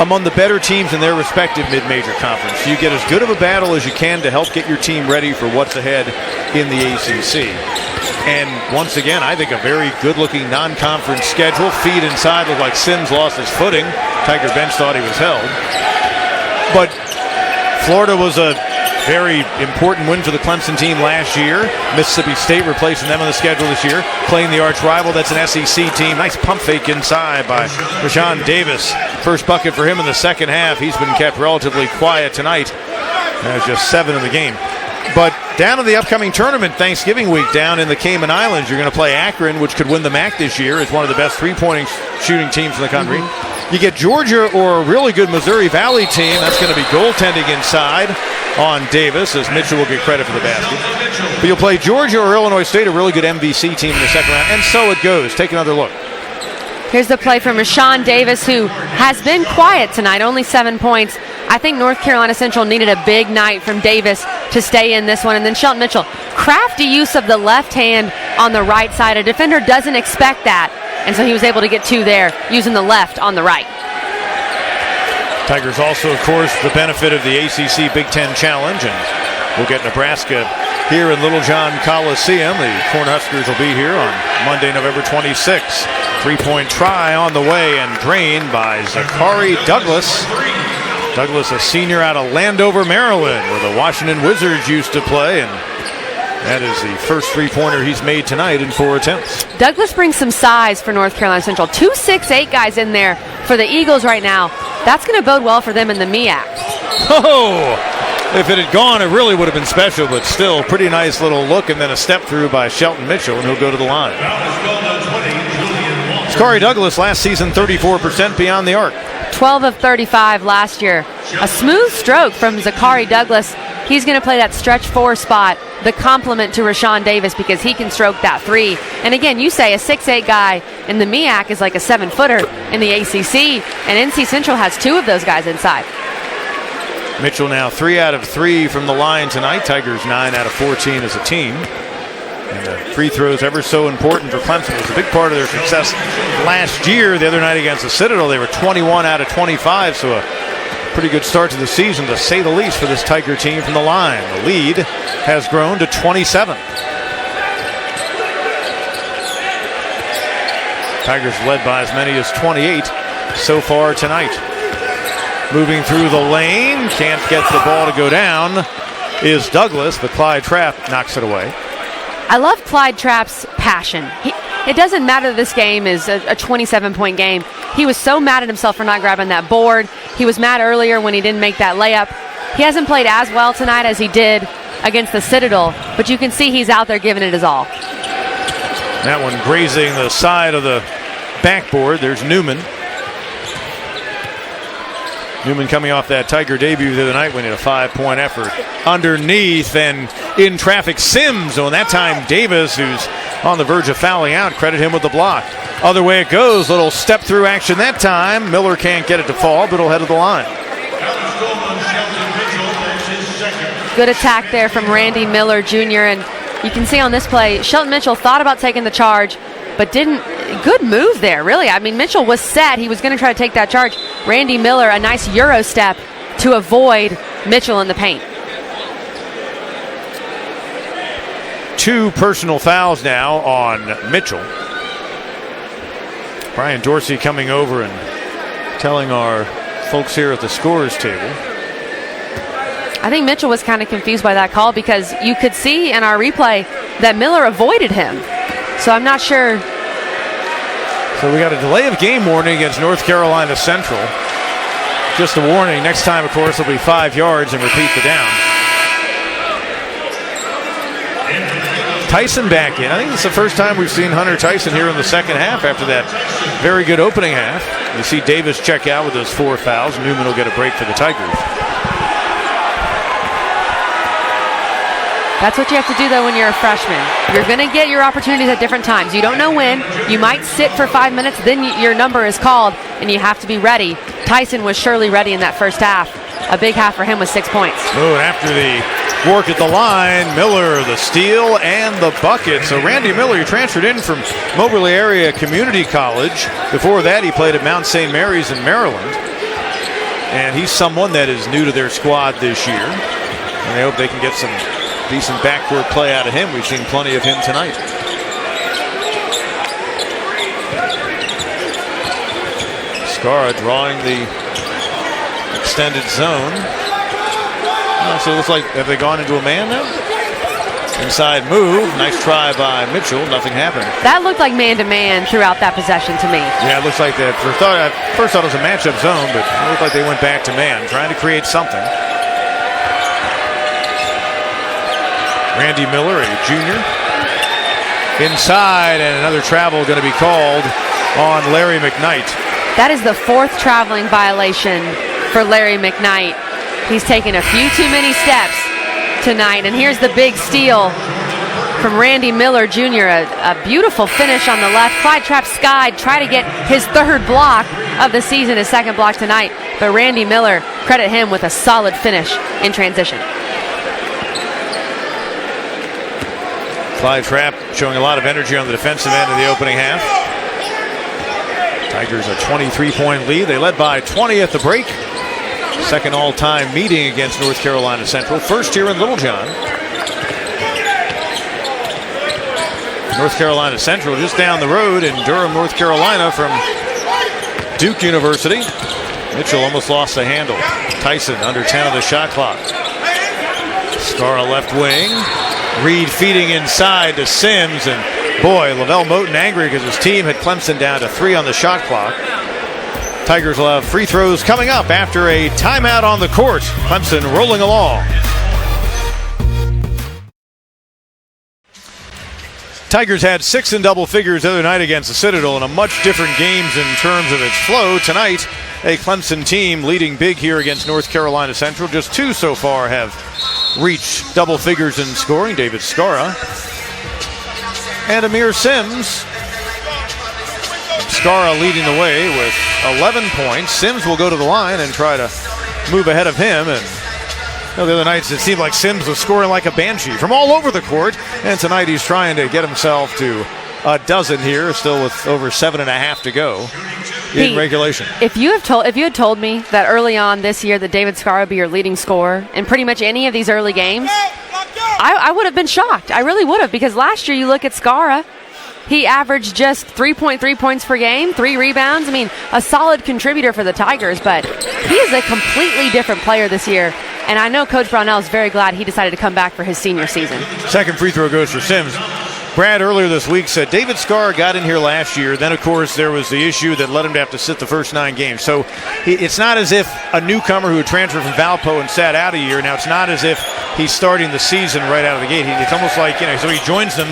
among the better teams in their respective mid-major conference. So you get as good of a battle as you can to help get your team ready for what's ahead in the ACC. And once again, I think a very good-looking non-conference schedule. Feed inside looked like Sims lost his footing. Tiger bench thought he was held. But Florida was a very important win for the Clemson team last year. Mississippi State replacing them on the schedule this year. Playing the arch rival, that's an SEC team. Nice pump fake inside by Rashawn Davis. First bucket for him in the second half. He's been kept relatively quiet tonight. There's just 7 in the game. But down to the upcoming tournament, Thanksgiving week, down in the Cayman Islands, you're going to play Akron, which could win the MAC this year. It's one of the best three-point shooting teams in the country. You get Georgia or a really good Missouri Valley team. That's going to be goaltending inside on Davis, as Mitchell will get credit for the basket. But you'll play Georgia or Illinois State, a really good MVC team in the second round. And so it goes. Take another look.
Here's the play from Rashawn Davis, who has been quiet tonight, only 7 points. I think North Carolina Central needed a big night from Davis to stay in this one. And then Shelton Mitchell, crafty use of the left hand on the right side. A defender doesn't expect that, and so he was able to get 2 there using the left on the right.
Tigers also, of course, the benefit of the ACC Big Ten Challenge, and we'll get Nebraska here in Littlejohn Coliseum. The Cornhuskers will be here on Monday, November 26th. Three-point try on the way and drained by Zachary Douglas. Douglas, a senior out of Landover, Maryland, where the Washington Wizards used to play, and that is the first three-pointer he's made tonight in 4 attempts.
Douglas brings some size for North Carolina Central. 2 6'8" guys in there for the Eagles right now. That's going to bode well for them in the MEAC.
Oh, if it had gone, it really would have been special, but still, pretty nice little look, and then a step through by Shelton Mitchell, and he'll go to the line. Zachary Douglas last season 34% beyond the arc.
12 of 35 last year. A smooth stroke from Zachary Douglas. He's going to play that stretch 4 spot, the complement to Rashawn Davis, because he can stroke that 3. And again, you say a 6'8" guy in the MEAC is like a 7-footer in the ACC, and NC Central has 2 of those guys inside.
Mitchell now 3 out of 3 from the line tonight. Tigers 9 out of 14 as a team. And the free throws ever so important for Clemson. It was a big part of their success last year. The other night against the Citadel, they were 21 out of 25, so a pretty good start to the season, to say the least, for this Tiger team from the line. The lead has grown to 27. Tigers led by as many as 28 so far tonight. Moving through the lane, can't get the ball to go down, is Douglas, but Clyde Trapp knocks it away.
I love Clyde Trapp's passion. It doesn't matter that this game is a 27-point game. He was so mad at himself for not grabbing that board. He was mad earlier when he didn't make that layup. He hasn't played as well tonight as he did against the Citadel, but you can see he's out there giving it his all.
That one grazing the side of the backboard. There's Newman. Newman coming off that Tiger debut the other night, winning a 5-point effort. Underneath and in traffic, Sims. And that time, Davis, who's on the verge of fouling out, credit him with the block. Other way it goes, little step through action that time. Miller can't get it to fall, but he'll head to the line.
Good attack there from Randy Miller Jr. And you can see on this play, Shelton Mitchell thought about taking the charge, but didn't. Good move there, really. I mean, Mitchell was set. He was going to try to take that charge. Randy Miller, a nice Euro step to avoid Mitchell in the paint.
2 personal fouls now on Mitchell. Brian Dorsey coming over and telling our folks here at the scorers table.
I think Mitchell was kind of confused by that call, because you could see in our replay that Miller avoided him. So I'm not sure.
So we got a delay of game warning against North Carolina Central. Just a warning. Next time, of course, it'll be 5 yards and repeat the down. Tyson back in. I think it's the first time we've seen Hunter Tyson here in the second half after that very good opening half. You see Davis check out with those 4 fouls. Newman will get a break for the Tigers.
That's what you have to do, though, when you're a freshman. You're going to get your opportunities at different times. You don't know when. You might sit for 5 minutes, then your number is called, and you have to be ready. Tyson was surely ready in that first half. A big half for him with 6 points.
Oh, and after the work at the line, Miller, the steal, and the bucket. So Randy Miller, he transferred in from Moberly Area Community College. Before that, he played at Mount St. Mary's in Maryland. And he's someone that is new to their squad this year. And I hope they can get some decent backcourt play out of him. We've seen plenty of him tonight. Scara drawing the extended zone. So it looks like, have they gone into a man now? Inside move. Nice try by Mitchell. Nothing happened.
That looked like man-to-man throughout that possession to me.
Yeah, it looks like that. First thought it was a matchup zone, but it looked like they went back to man, trying to create something. Randy Miller, a junior. Inside, and another travel going to be called on Larry McKnight. That
is the 4th traveling violation for Larry McKnight. He's taken a few too many steps tonight, and here's the big steal from Randy Miller Jr. A beautiful finish on the left. Clyde Trapp skied, try to get his 3rd block of the season, his 2nd block tonight, but Randy Miller, credit him with a solid finish in transition.
Clyde Trapp showing a lot of energy on the defensive end of the opening half. Tigers a 23-point lead. They led by 20 at the break. Second all-time meeting against North Carolina Central. First here in Littlejohn. North Carolina Central just down the road in Durham, North Carolina from Duke University. Mitchell almost lost the handle. Tyson under 10 on the shot clock. Skara left wing. Reed feeding inside to Sims, and boy, Lavelle Moten angry because his team had Clemson down to 3 on the shot clock. Tigers will have free throws coming up after a timeout on the court. Clemson rolling along. Tigers had 6 in double figures the other night against the Citadel in a much different games in terms of its flow. Tonight, a Clemson team leading big here against North Carolina Central. Just 2 so far have reached double figures in scoring. David Skara and Amir Sims. Skara leading the way with 11 points. Sims will go to the line and try to move ahead of him. And the other nights it seemed like Sims was scoring like a banshee from all over the court, and tonight he's trying to get himself to a dozen here, still with over 7.5 to go in regulation.
If you had told me that early on this year that David Skara would be your leading scorer in pretty much any of these early games, I would have been shocked. I really would have, because last year you look at Skara, he averaged just 3.3 points per game, 3 rebounds. I mean, a solid contributor for the Tigers, but he is a completely different player this year. And I know Coach Brownell is very glad he decided to come back for his senior season.
Second free throw goes for Sims. Brad earlier this week said David Skara got in here last year. Then, of course, there was the issue that led him to have to sit the first 9 games. So it's not as if a newcomer who had transferred from Valpo and sat out a year. Now, it's not as if he's starting the season right out of the gate. It's almost like, so he joins them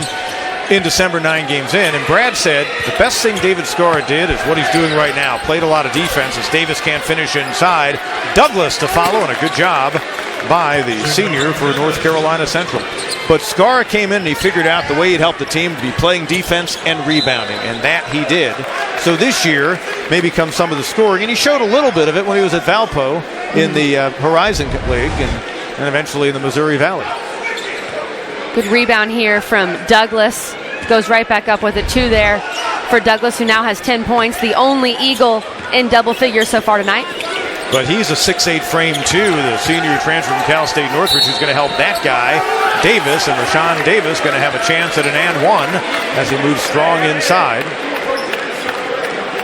in December, 9 games in. And Brad said the best thing David Skara did is what he's doing right now. Played a lot of defense as Davis can't finish inside. Douglas to follow, and a good job by the senior for North Carolina Central. But Skara came in and he figured out the way he'd help the team to be playing defense and rebounding, and that he did. So this year maybe comes some of the scoring, and he showed a little bit of it when he was at Valpo in the Horizon League and eventually in the Missouri Valley.
Good rebound here from Douglas. Goes right back up with a 2 there for Douglas, who now has 10 points. The only Eagle in double figures so far tonight.
But he's a 6'8 frame too, the senior transfer from Cal State Northridge, who's going to help that guy, Davis, and Rashawn Davis going to have a chance at an and one as he moves strong inside.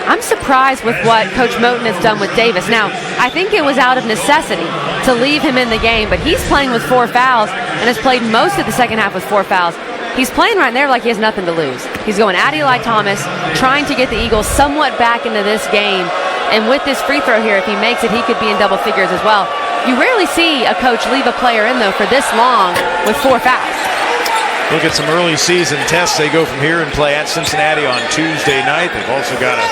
I'm surprised with what Coach Moten has done with Davis. Now, I think it was out of necessity to leave him in the game, but he's playing with 4 fouls and has played most of the second half with 4 fouls. He's playing right there like he has nothing to lose. He's going at Eli Thomas, trying to get the Eagles somewhat back into this game. And with this free throw here, if he makes it, he could be in double figures as well. You rarely see a coach leave a player in, though, for this long with 4 fouls.
Look at some early season tests. They go from here and play at Cincinnati on Tuesday night. They've also got a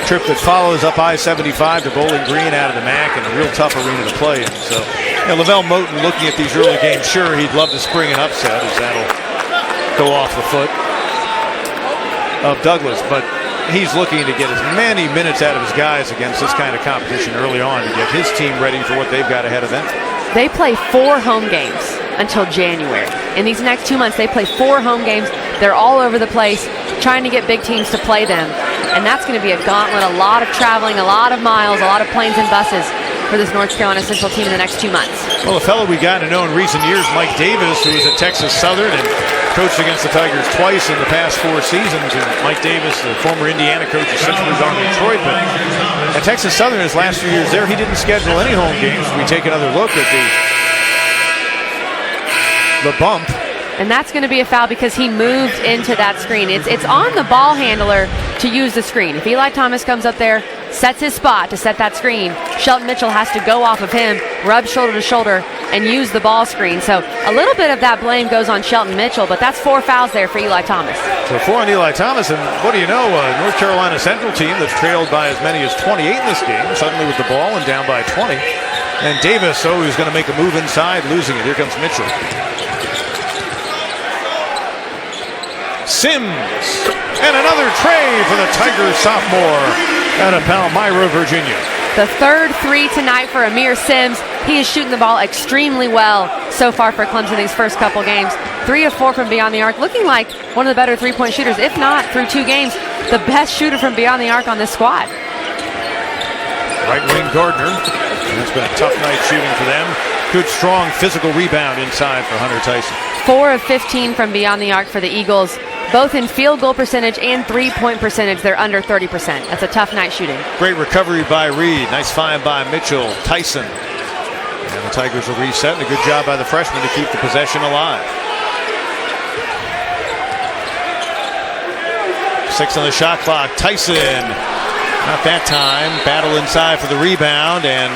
trip that follows up I-75 to Bowling Green out of the MAC, and a real tough arena to play in. So, Lavelle Moten looking at these early games, sure, he'd love to spring an upset, as that'll go off the foot of Douglas, but he's looking to get as many minutes out of his guys against this kind of competition early on to get his team ready for what they've got ahead of them.
They play 4 home games until January. In these next 2 months, they play 4 home games. They're all over the place trying to get big teams to play them. And that's going to be a gauntlet, a lot of traveling, a lot of miles, a lot of planes and buses for this North Carolina Central team in the next 2 months.
Well, a fellow we got to know in recent years, Mike Davis, who was at Texas Southern and coached against the Tigers twice in the past 4 seasons. And Mike Davis, the former Indiana coach, essentially was on Detroit. But at Texas Southern, his last few years there, he didn't schedule any home games. We take another look at the bump.
And that's going to be a foul because he moved into that screen. It's on the ball handler to use the screen. If Eli Thomas comes up there, sets his spot to set that screen, Shelton Mitchell has to go off of him, rub shoulder to shoulder, and use the ball screen. So a little bit of that blame goes on Shelton Mitchell, but that's 4 fouls there for Eli Thomas.
So 4 on Eli Thomas, and what do you know, North Carolina Central team that's trailed by as many as 28 in this game, suddenly with the ball and down by 20. And Davis, who's going to make a move inside, losing it. Here comes Mitchell. Sims, and another tray for the Tigers sophomore out of Palmyra, Virginia.
The 3rd 3 tonight for Amir Sims. He is shooting the ball extremely well so far for Clemson these first couple games. 3 of 4 from beyond the arc, looking like one of the better 3-point shooters, if not through 2 games, the best shooter from beyond the arc on this squad.
Right wing Gardner. It's been a tough night shooting for them. Good, strong physical rebound inside for Hunter Tyson.
4 of 15 from beyond the arc for the Eagles. both in field goal percentage and three-point percentage. They're under 30%. That's a tough night shooting.
Great recovery by Reed. Nice find by Mitchell. Tyson. And the Tigers will reset. And a good job by the freshman to keep the possession alive. 6 on the shot clock. Tyson. Not that time. Battle inside for the rebound. And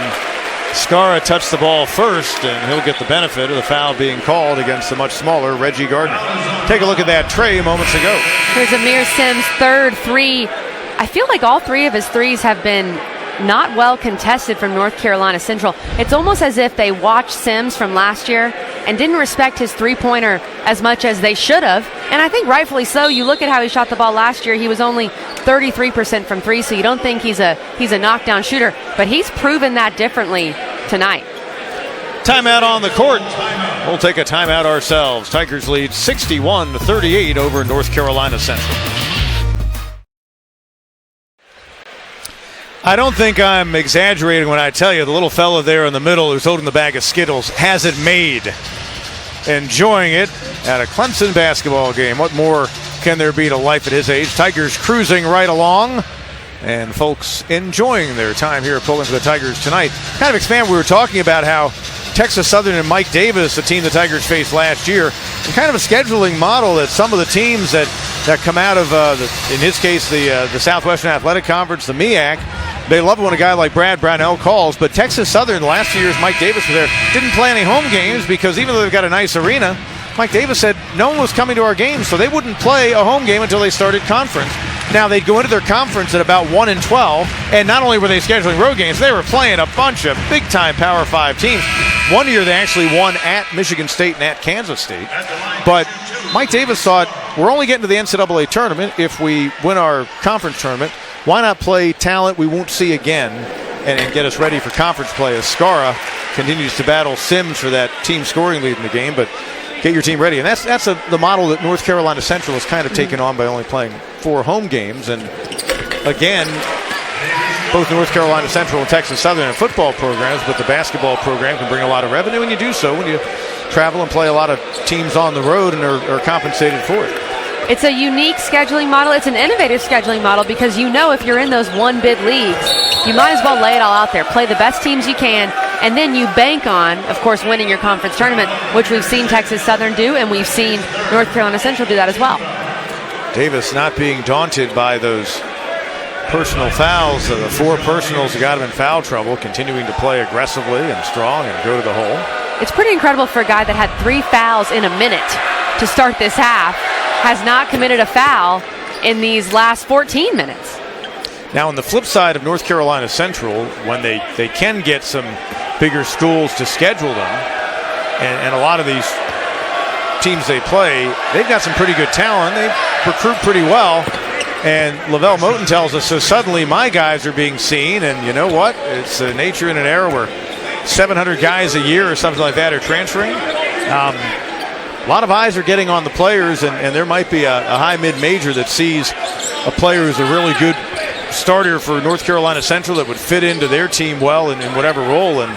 Skara touched the ball first, and he'll get the benefit of the foul being called against the much smaller Reggie Gardner. Take a look at that tray moments ago.
Here's Amir Sims' third three. I feel like all three of his threes have been not well contested from North Carolina Central. It's almost as if they watched Sims from last year and didn't respect his three-pointer as much as they should have. And I think rightfully so. You look at how he shot the ball last year. He was only 33% from three, so you don't think he's a knockdown shooter. But he's proven that differently tonight.
Timeout on the court. We'll take a timeout ourselves. Tigers lead 61-38 over North Carolina Central. I don't think I'm exaggerating when I tell you the little fella there in the middle who's holding the bag of Skittles has it made. Enjoying it at a Clemson basketball game. What more can there be to life at his age? Tigers cruising right along. And folks enjoying their time here pulling for the Tigers tonight. Kind of expand, we were talking about how Texas Southern and Mike Davis, the team the Tigers faced last year, and kind of a scheduling model that some of the teams that come out of, in his case, the Southwestern Athletic Conference, the MEAC, they love it when a guy like Brad Brownell calls. But Texas Southern, the last 2 years Mike Davis was there, didn't play any home games because even though they've got a nice arena, Mike Davis said no one was coming to our games, so they wouldn't play a home game until they started conference. Now, they'd go into their conference at about 1-12, and not only were they scheduling road games, they were playing a bunch of big-time Power 5 teams. One year they actually won at Michigan State and at Kansas State. But Mike Davis thought, we're only getting to the NCAA tournament if we win our conference tournament. Why not play talent we won't see again and get us ready for conference play as Skara continues to battle Sims for that team scoring lead in the game, but get your team ready. And that's the model that North Carolina Central has kind of taken on by only playing 4 home games. And again, both North Carolina Central and Texas Southern have football programs, but the basketball program can bring a lot of revenue, and you do so when you travel and play a lot of teams on the road and are compensated for it.
It's a unique scheduling model. It's an innovative scheduling model because you know if you're in those one-bid leagues, you might as well lay it all out there. Play the best teams you can, and then you bank on, of course, winning your conference tournament, which we've seen Texas Southern do, and we've seen North Carolina Central do that as well.
Davis not being daunted by those personal fouls. The 4 personals that got him in foul trouble, continuing to play aggressively and strong and go to the hole.
It's pretty incredible for a guy that had 3 fouls in a minute to start this half, has not committed a foul in these last 14 minutes.
Now, on the flip side of North Carolina Central, when they can get some bigger schools to schedule them, and a lot of these teams they play, they've got some pretty good talent. They recruit pretty well. And Lavelle Moten tells us, so suddenly my guys are being seen, and you know what? It's the nature in an era where 700 guys a year or something like that are transferring. A lot of eyes are getting on the players, and there might be a high mid-major that sees a player who's a really good starter for North Carolina Central that would fit into their team well in whatever role, and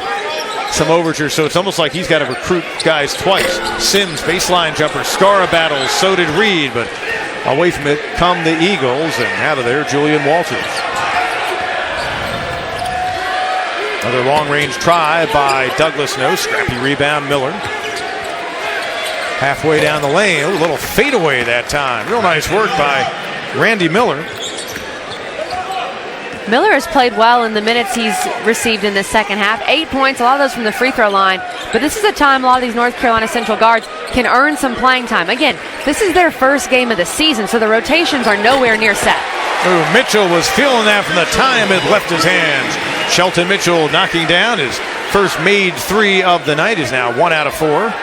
some overture. So it's almost like he's got to recruit guys twice. Sims, baseline jumper, Skara battles, so did Reed, but away from it come the Eagles, and out of there, Julian Walters. Another long-range try by Douglas No. Scrappy rebound, Miller. Halfway down the lane, a little fadeaway that time. Real nice work by Randy Miller.
Miller has played well in the minutes he's received in the second half. 8 points, a lot of those from the free throw line. But this is a time a lot of these North Carolina Central guards can earn some playing time. Again, this is their first game of the season, so the rotations are nowhere near set.
Ooh, Mitchell was feeling that from the time it left his hands. Shelton Mitchell knocking down his first made 3 of the night. Is now 1 out of 4.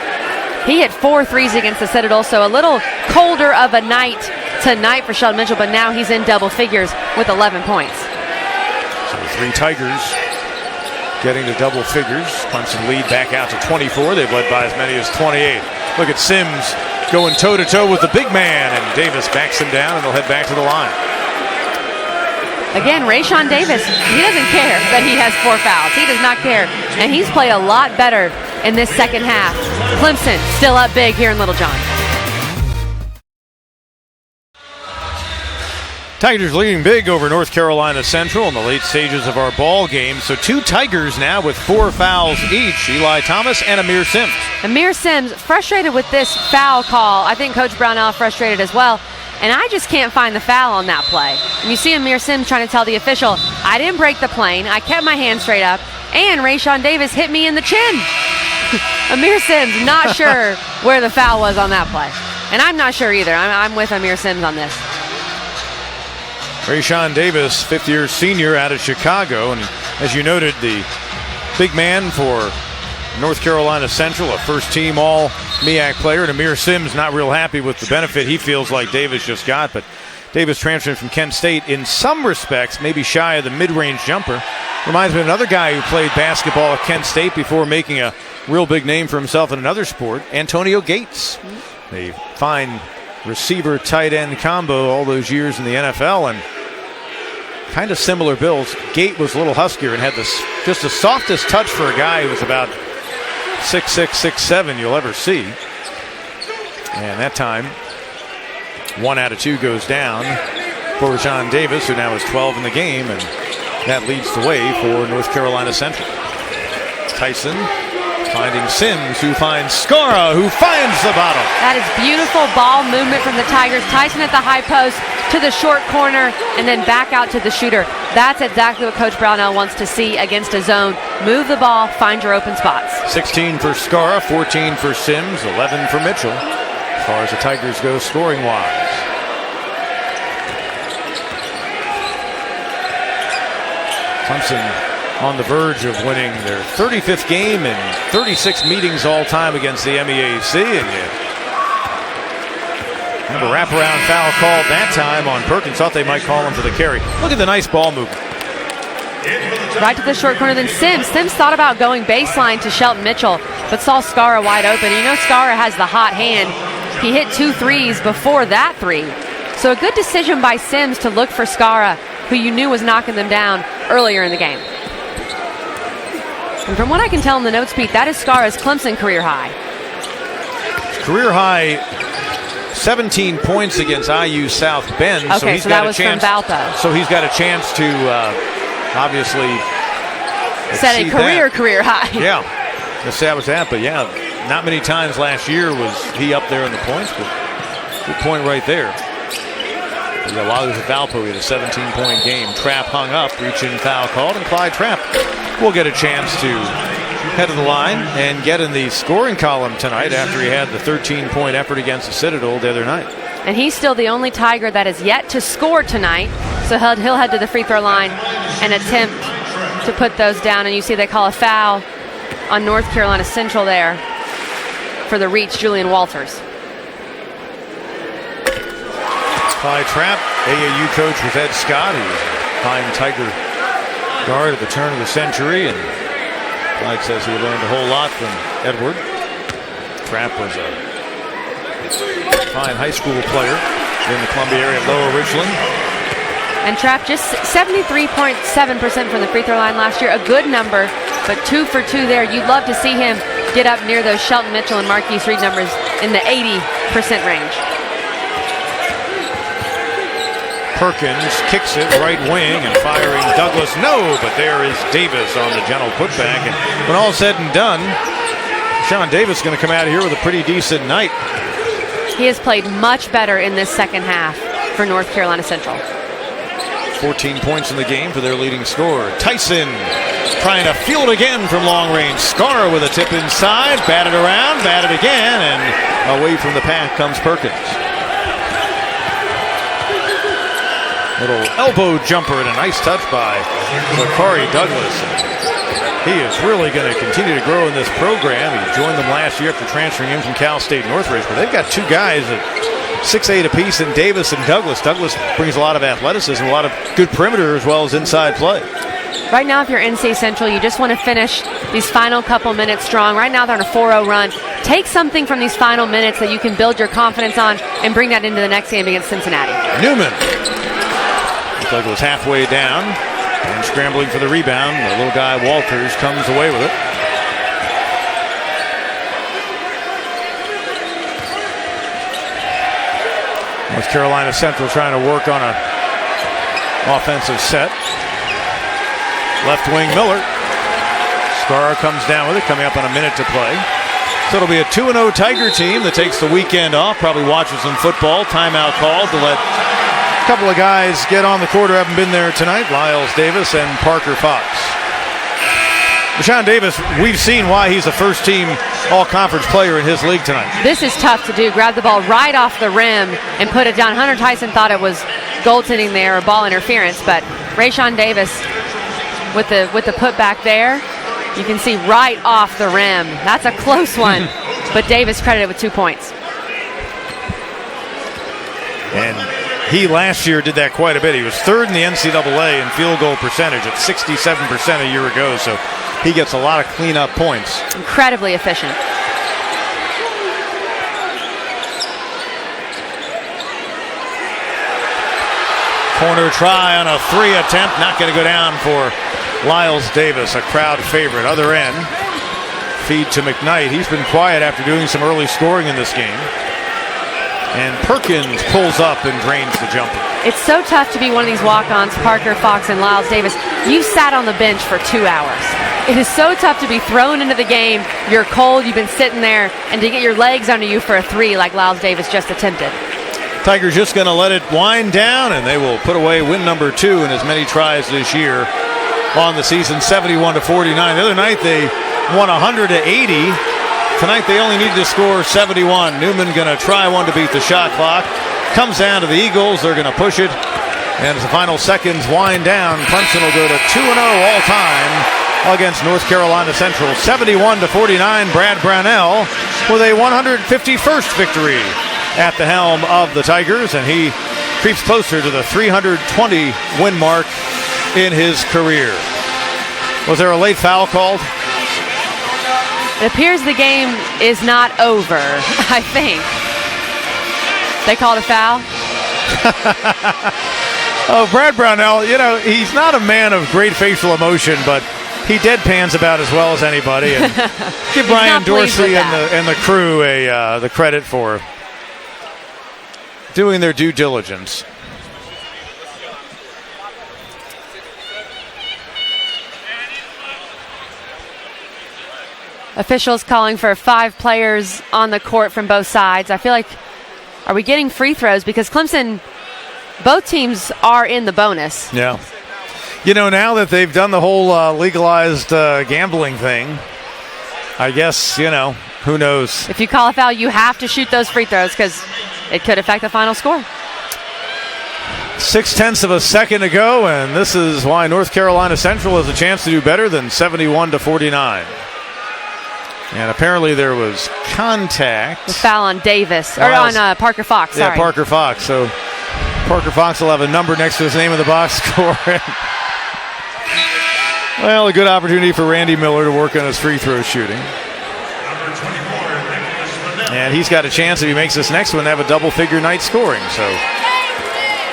He hit 4 threes against the Citadel, so a little colder of a night tonight for Shelton Mitchell, but now he's in double figures with 11 points.
So the 3 Tigers getting to double figures. Clemson lead back out to 24. They've led by as many as 28. Look at Sims going toe-to-toe with the big man, and Davis backs him down, and they'll head back to the line.
Again, Rayshawn Davis, he doesn't care that he has 4 fouls. He does not care, and he's played a lot better in this second half. Clemson still up big here in Littlejohn.
Tigers leading big over North Carolina Central in the late stages of our ball game. So 2 Tigers now with 4 fouls each. Eli Thomas and Amir Sims.
Amir Sims frustrated with this foul call. I think Coach Brownell frustrated as well. And I just can't find the foul on that play. And you see Amir Sims trying to tell the official, I didn't break the plane. I kept my hand straight up. And Rayshawn Davis hit me in the chin. Amir Sims not sure where the foul was on that play. And I'm not sure either. I'm with Amir Sims on this.
Rayshawn Davis, 5th-year senior out of Chicago. And as you noted, the big man for North Carolina Central, a first-team All-MEAC player. And Amir Sims not real happy with the benefit he feels like Davis just got. But Davis transferring from Kent State, in some respects, maybe shy of the mid-range jumper. Reminds me of another guy who played basketball at Kent State before making a real big name for himself in another sport, Antonio Gates. A fine receiver tight end combo all those years in the NFL, and kind of similar builds. Gate was a little huskier and had just the softest touch for a guy who was about 6'6", 6'7" you'll ever see. And that time, 1 out of 2 goes down for Rayshawn Davis, who now is 12 in the game, and that leads the way for North Carolina Central. Tyson finding Sims, who finds Skara, who finds the bottom.
That is beautiful ball movement from the Tigers. Tyson at the high post to the short corner and then back out to the shooter. That's exactly what Coach Brownell wants to see against a zone. Move the ball, find your open spots.
16 for Skara, 14 for Sims, 11 for Mitchell, as far as the Tigers go scoring-wise. Clemson on the verge of winning their 35th game and 36 meetings all-time against the MEAC. And you have a wraparound foul called that time on Perkins. Thought they might call him for the carry. Look at the nice ball movement.
Right to the short corner, then Sims. Sims thought about going baseline to Shelton Mitchell, but saw Skara wide open. You know Skara has the hot hand. He hit 2 threes before that 3. So a good decision by Sims to look for Skara, who you knew was knocking them down earlier in the game. And from what I can tell in the notes, Pete, that is Skara's Clemson career high.
Career high, 17 points against IU South Bend.
Okay, so that was from Valpo.
So he's got a chance to obviously
set a career high.
Yeah, establish that. But yeah, not many times last year was he up there in the points. But good point right there. Yeah, while he was at Valpo, he had a 17-point game. Trapp hung up, reach-in foul called, and Clyde Trapp will get a chance to head to the line and get in the scoring column tonight after he had the 13-point effort against the Citadel the other night.
And he's still the only Tiger that is yet to score tonight, so he'll head to the free throw line and attempt to put those down. And you see they call a foul on North Carolina Central there for the reach, Julian Walters.
Clyde Trapp, AAU coach with Ed Scott, who was a fine Tiger guard at the turn of the century, and Clyde says he learned a whole lot from Edward. Trapp was a fine high school player in the Columbia area at Lower Richland.
And Trapp just 73.7% from the free throw line last year, a good number, but 2 for 2 there. You'd love to see him get up near those Shelton Mitchell and Marquise Reed numbers in the 80% range.
Perkins kicks it right wing and firing Douglas. No, but there is Davis on the gentle putback. And when all's said and done, Sean Davis is going to come out of here with a pretty decent night.
He has played much better in this second half for North Carolina Central.
14 points in the game for their leading scorer. Tyson trying to field again from long range. Skara with a tip inside, batted around, batted again, and away from the pack comes Perkins. Little elbow jumper and a nice touch by Zachary Douglas. He is really going to continue to grow in this program. He joined them last year after transferring in from Cal State Northridge, but they've got 2 guys at 6'8" apiece in Davis and Douglas. Douglas brings a lot of athleticism, a lot of good perimeter as well as inside play.
Right now, if you're NC Central, you just want to finish these final couple minutes strong. Right now, they're on a 4-0 run. Take something from these final minutes that you can build your confidence on and bring that into the next game against Cincinnati.
Newman. Douglas halfway down and scrambling for the rebound. The little guy Walters comes away with it. North Carolina Central trying to work on a offensive set. Left wing Miller. Scarra comes down with it, coming up on a minute to play. So it'll be a 2-0 Tiger team that takes the weekend off, probably watches some football. Timeout called to let a couple of guys get on the court who haven't been there tonight, Lyles Davis and Parker Fox. Rashawn Davis, we've seen why he's a first-team all-conference player in his league tonight.
This is tough to do. Grab the ball right off the rim and put it down. Hunter Tyson thought it was goaltending there or ball interference, but Rashawn Davis with the putback there, you can see right off the rim. That's a close one, but Davis credited with 2 points.
And he last year did that quite a bit. He was third in the NCAA in field goal percentage at 67% a year ago, so he gets a lot of cleanup points.
Incredibly efficient.
Corner try on a 3 attempt, not going to go down for Lyles Davis, a crowd favorite. Other end, feed to McKnight. He's been quiet after doing some early scoring in this game. And Perkins pulls up and drains the jumper.
It's so tough to be one of these walk-ons, Parker Fox and Lyles Davis. You sat on the bench for 2 hours. It is so tough to be thrown into the game. You're cold, you've been sitting there, and to get your legs under you for a 3 like Lyles Davis just attempted.
Tigers just going to let it wind down, and they will put away win number 2 in as many tries this year on the season, 71-49. The other night they won 100-80. Tonight they only needed to score 71. Newman going to try one to beat the shot clock. Comes down to the Eagles. They're going to push it. And as the final seconds wind down, Clemson will go to 2-0 all time against North Carolina Central. 71-49. Brad Brownell with a 151st victory at the helm of the Tigers. And he creeps closer to the 320 win mark in his career. Was there a late foul called?
It appears the game is not over, I think. They called a foul?
Oh, Brad Brownell, he's not a man of great facial emotion, but he deadpans about as well as anybody. And give Brian Dorsey and the crew the credit for doing their due diligence.
Officials calling for 5 players on the court from both sides. I feel like, are we getting free throws? Because Clemson, both teams are in the bonus.
Yeah. Now that they've done the whole legalized gambling thing, I guess, who knows?
If you call a foul, you have to shoot those free throws because it could affect the final score.
0.6 of a second to go, and this is why North Carolina Central has a chance to do better than 71-49. And apparently there was contact.
The foul on Davis, or on Parker Fox, sorry.
Yeah, Parker Fox. So Parker Fox will have a number next to his name in the box score. Well, a good opportunity for Randy Miller to work on his free throw shooting. And he's got a chance, if he makes this next one, to have a double-figure night scoring. So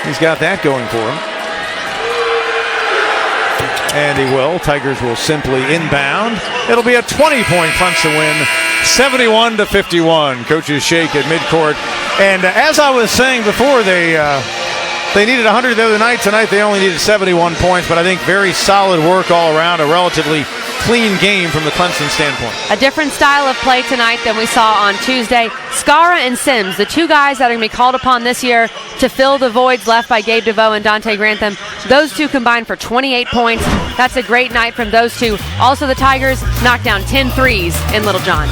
he's got that going for him. And he will. Tigers will simply inbound. It'll be a 20-point Clemson win, 71-51. Coaches shake at midcourt. And as I was saying before, they needed 100 the other night. Tonight they only needed 71 points, but I think very solid work all around. A relatively clean game from the Clemson standpoint.
A different style of play tonight than we saw on Tuesday. Scarra and Sims, the 2 guys that are going to be called upon this year to fill the voids left by Gabe DeVoe and Dante Grantham. Those 2 combined for 28 points. That's a great night from those 2. Also, the Tigers knocked down 10 threes in Littlejohn.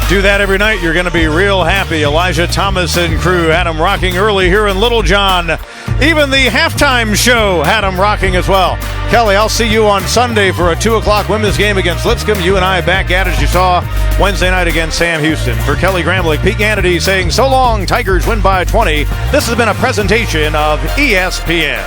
Do that every night. You're going to be real happy. Elijah Thomas and crew had them rocking early here in Littlejohn. Even the halftime show had them rocking as well. Kelly, I'll see you on Sunday for a 2 o'clock women's game against Lipscomb. You and I back at it, as you saw Wednesday night against Sam Houston. For Kelly Gramlich, Pete Hannity saying so long. Tigers win by 20. This has been a presentation of ESPN.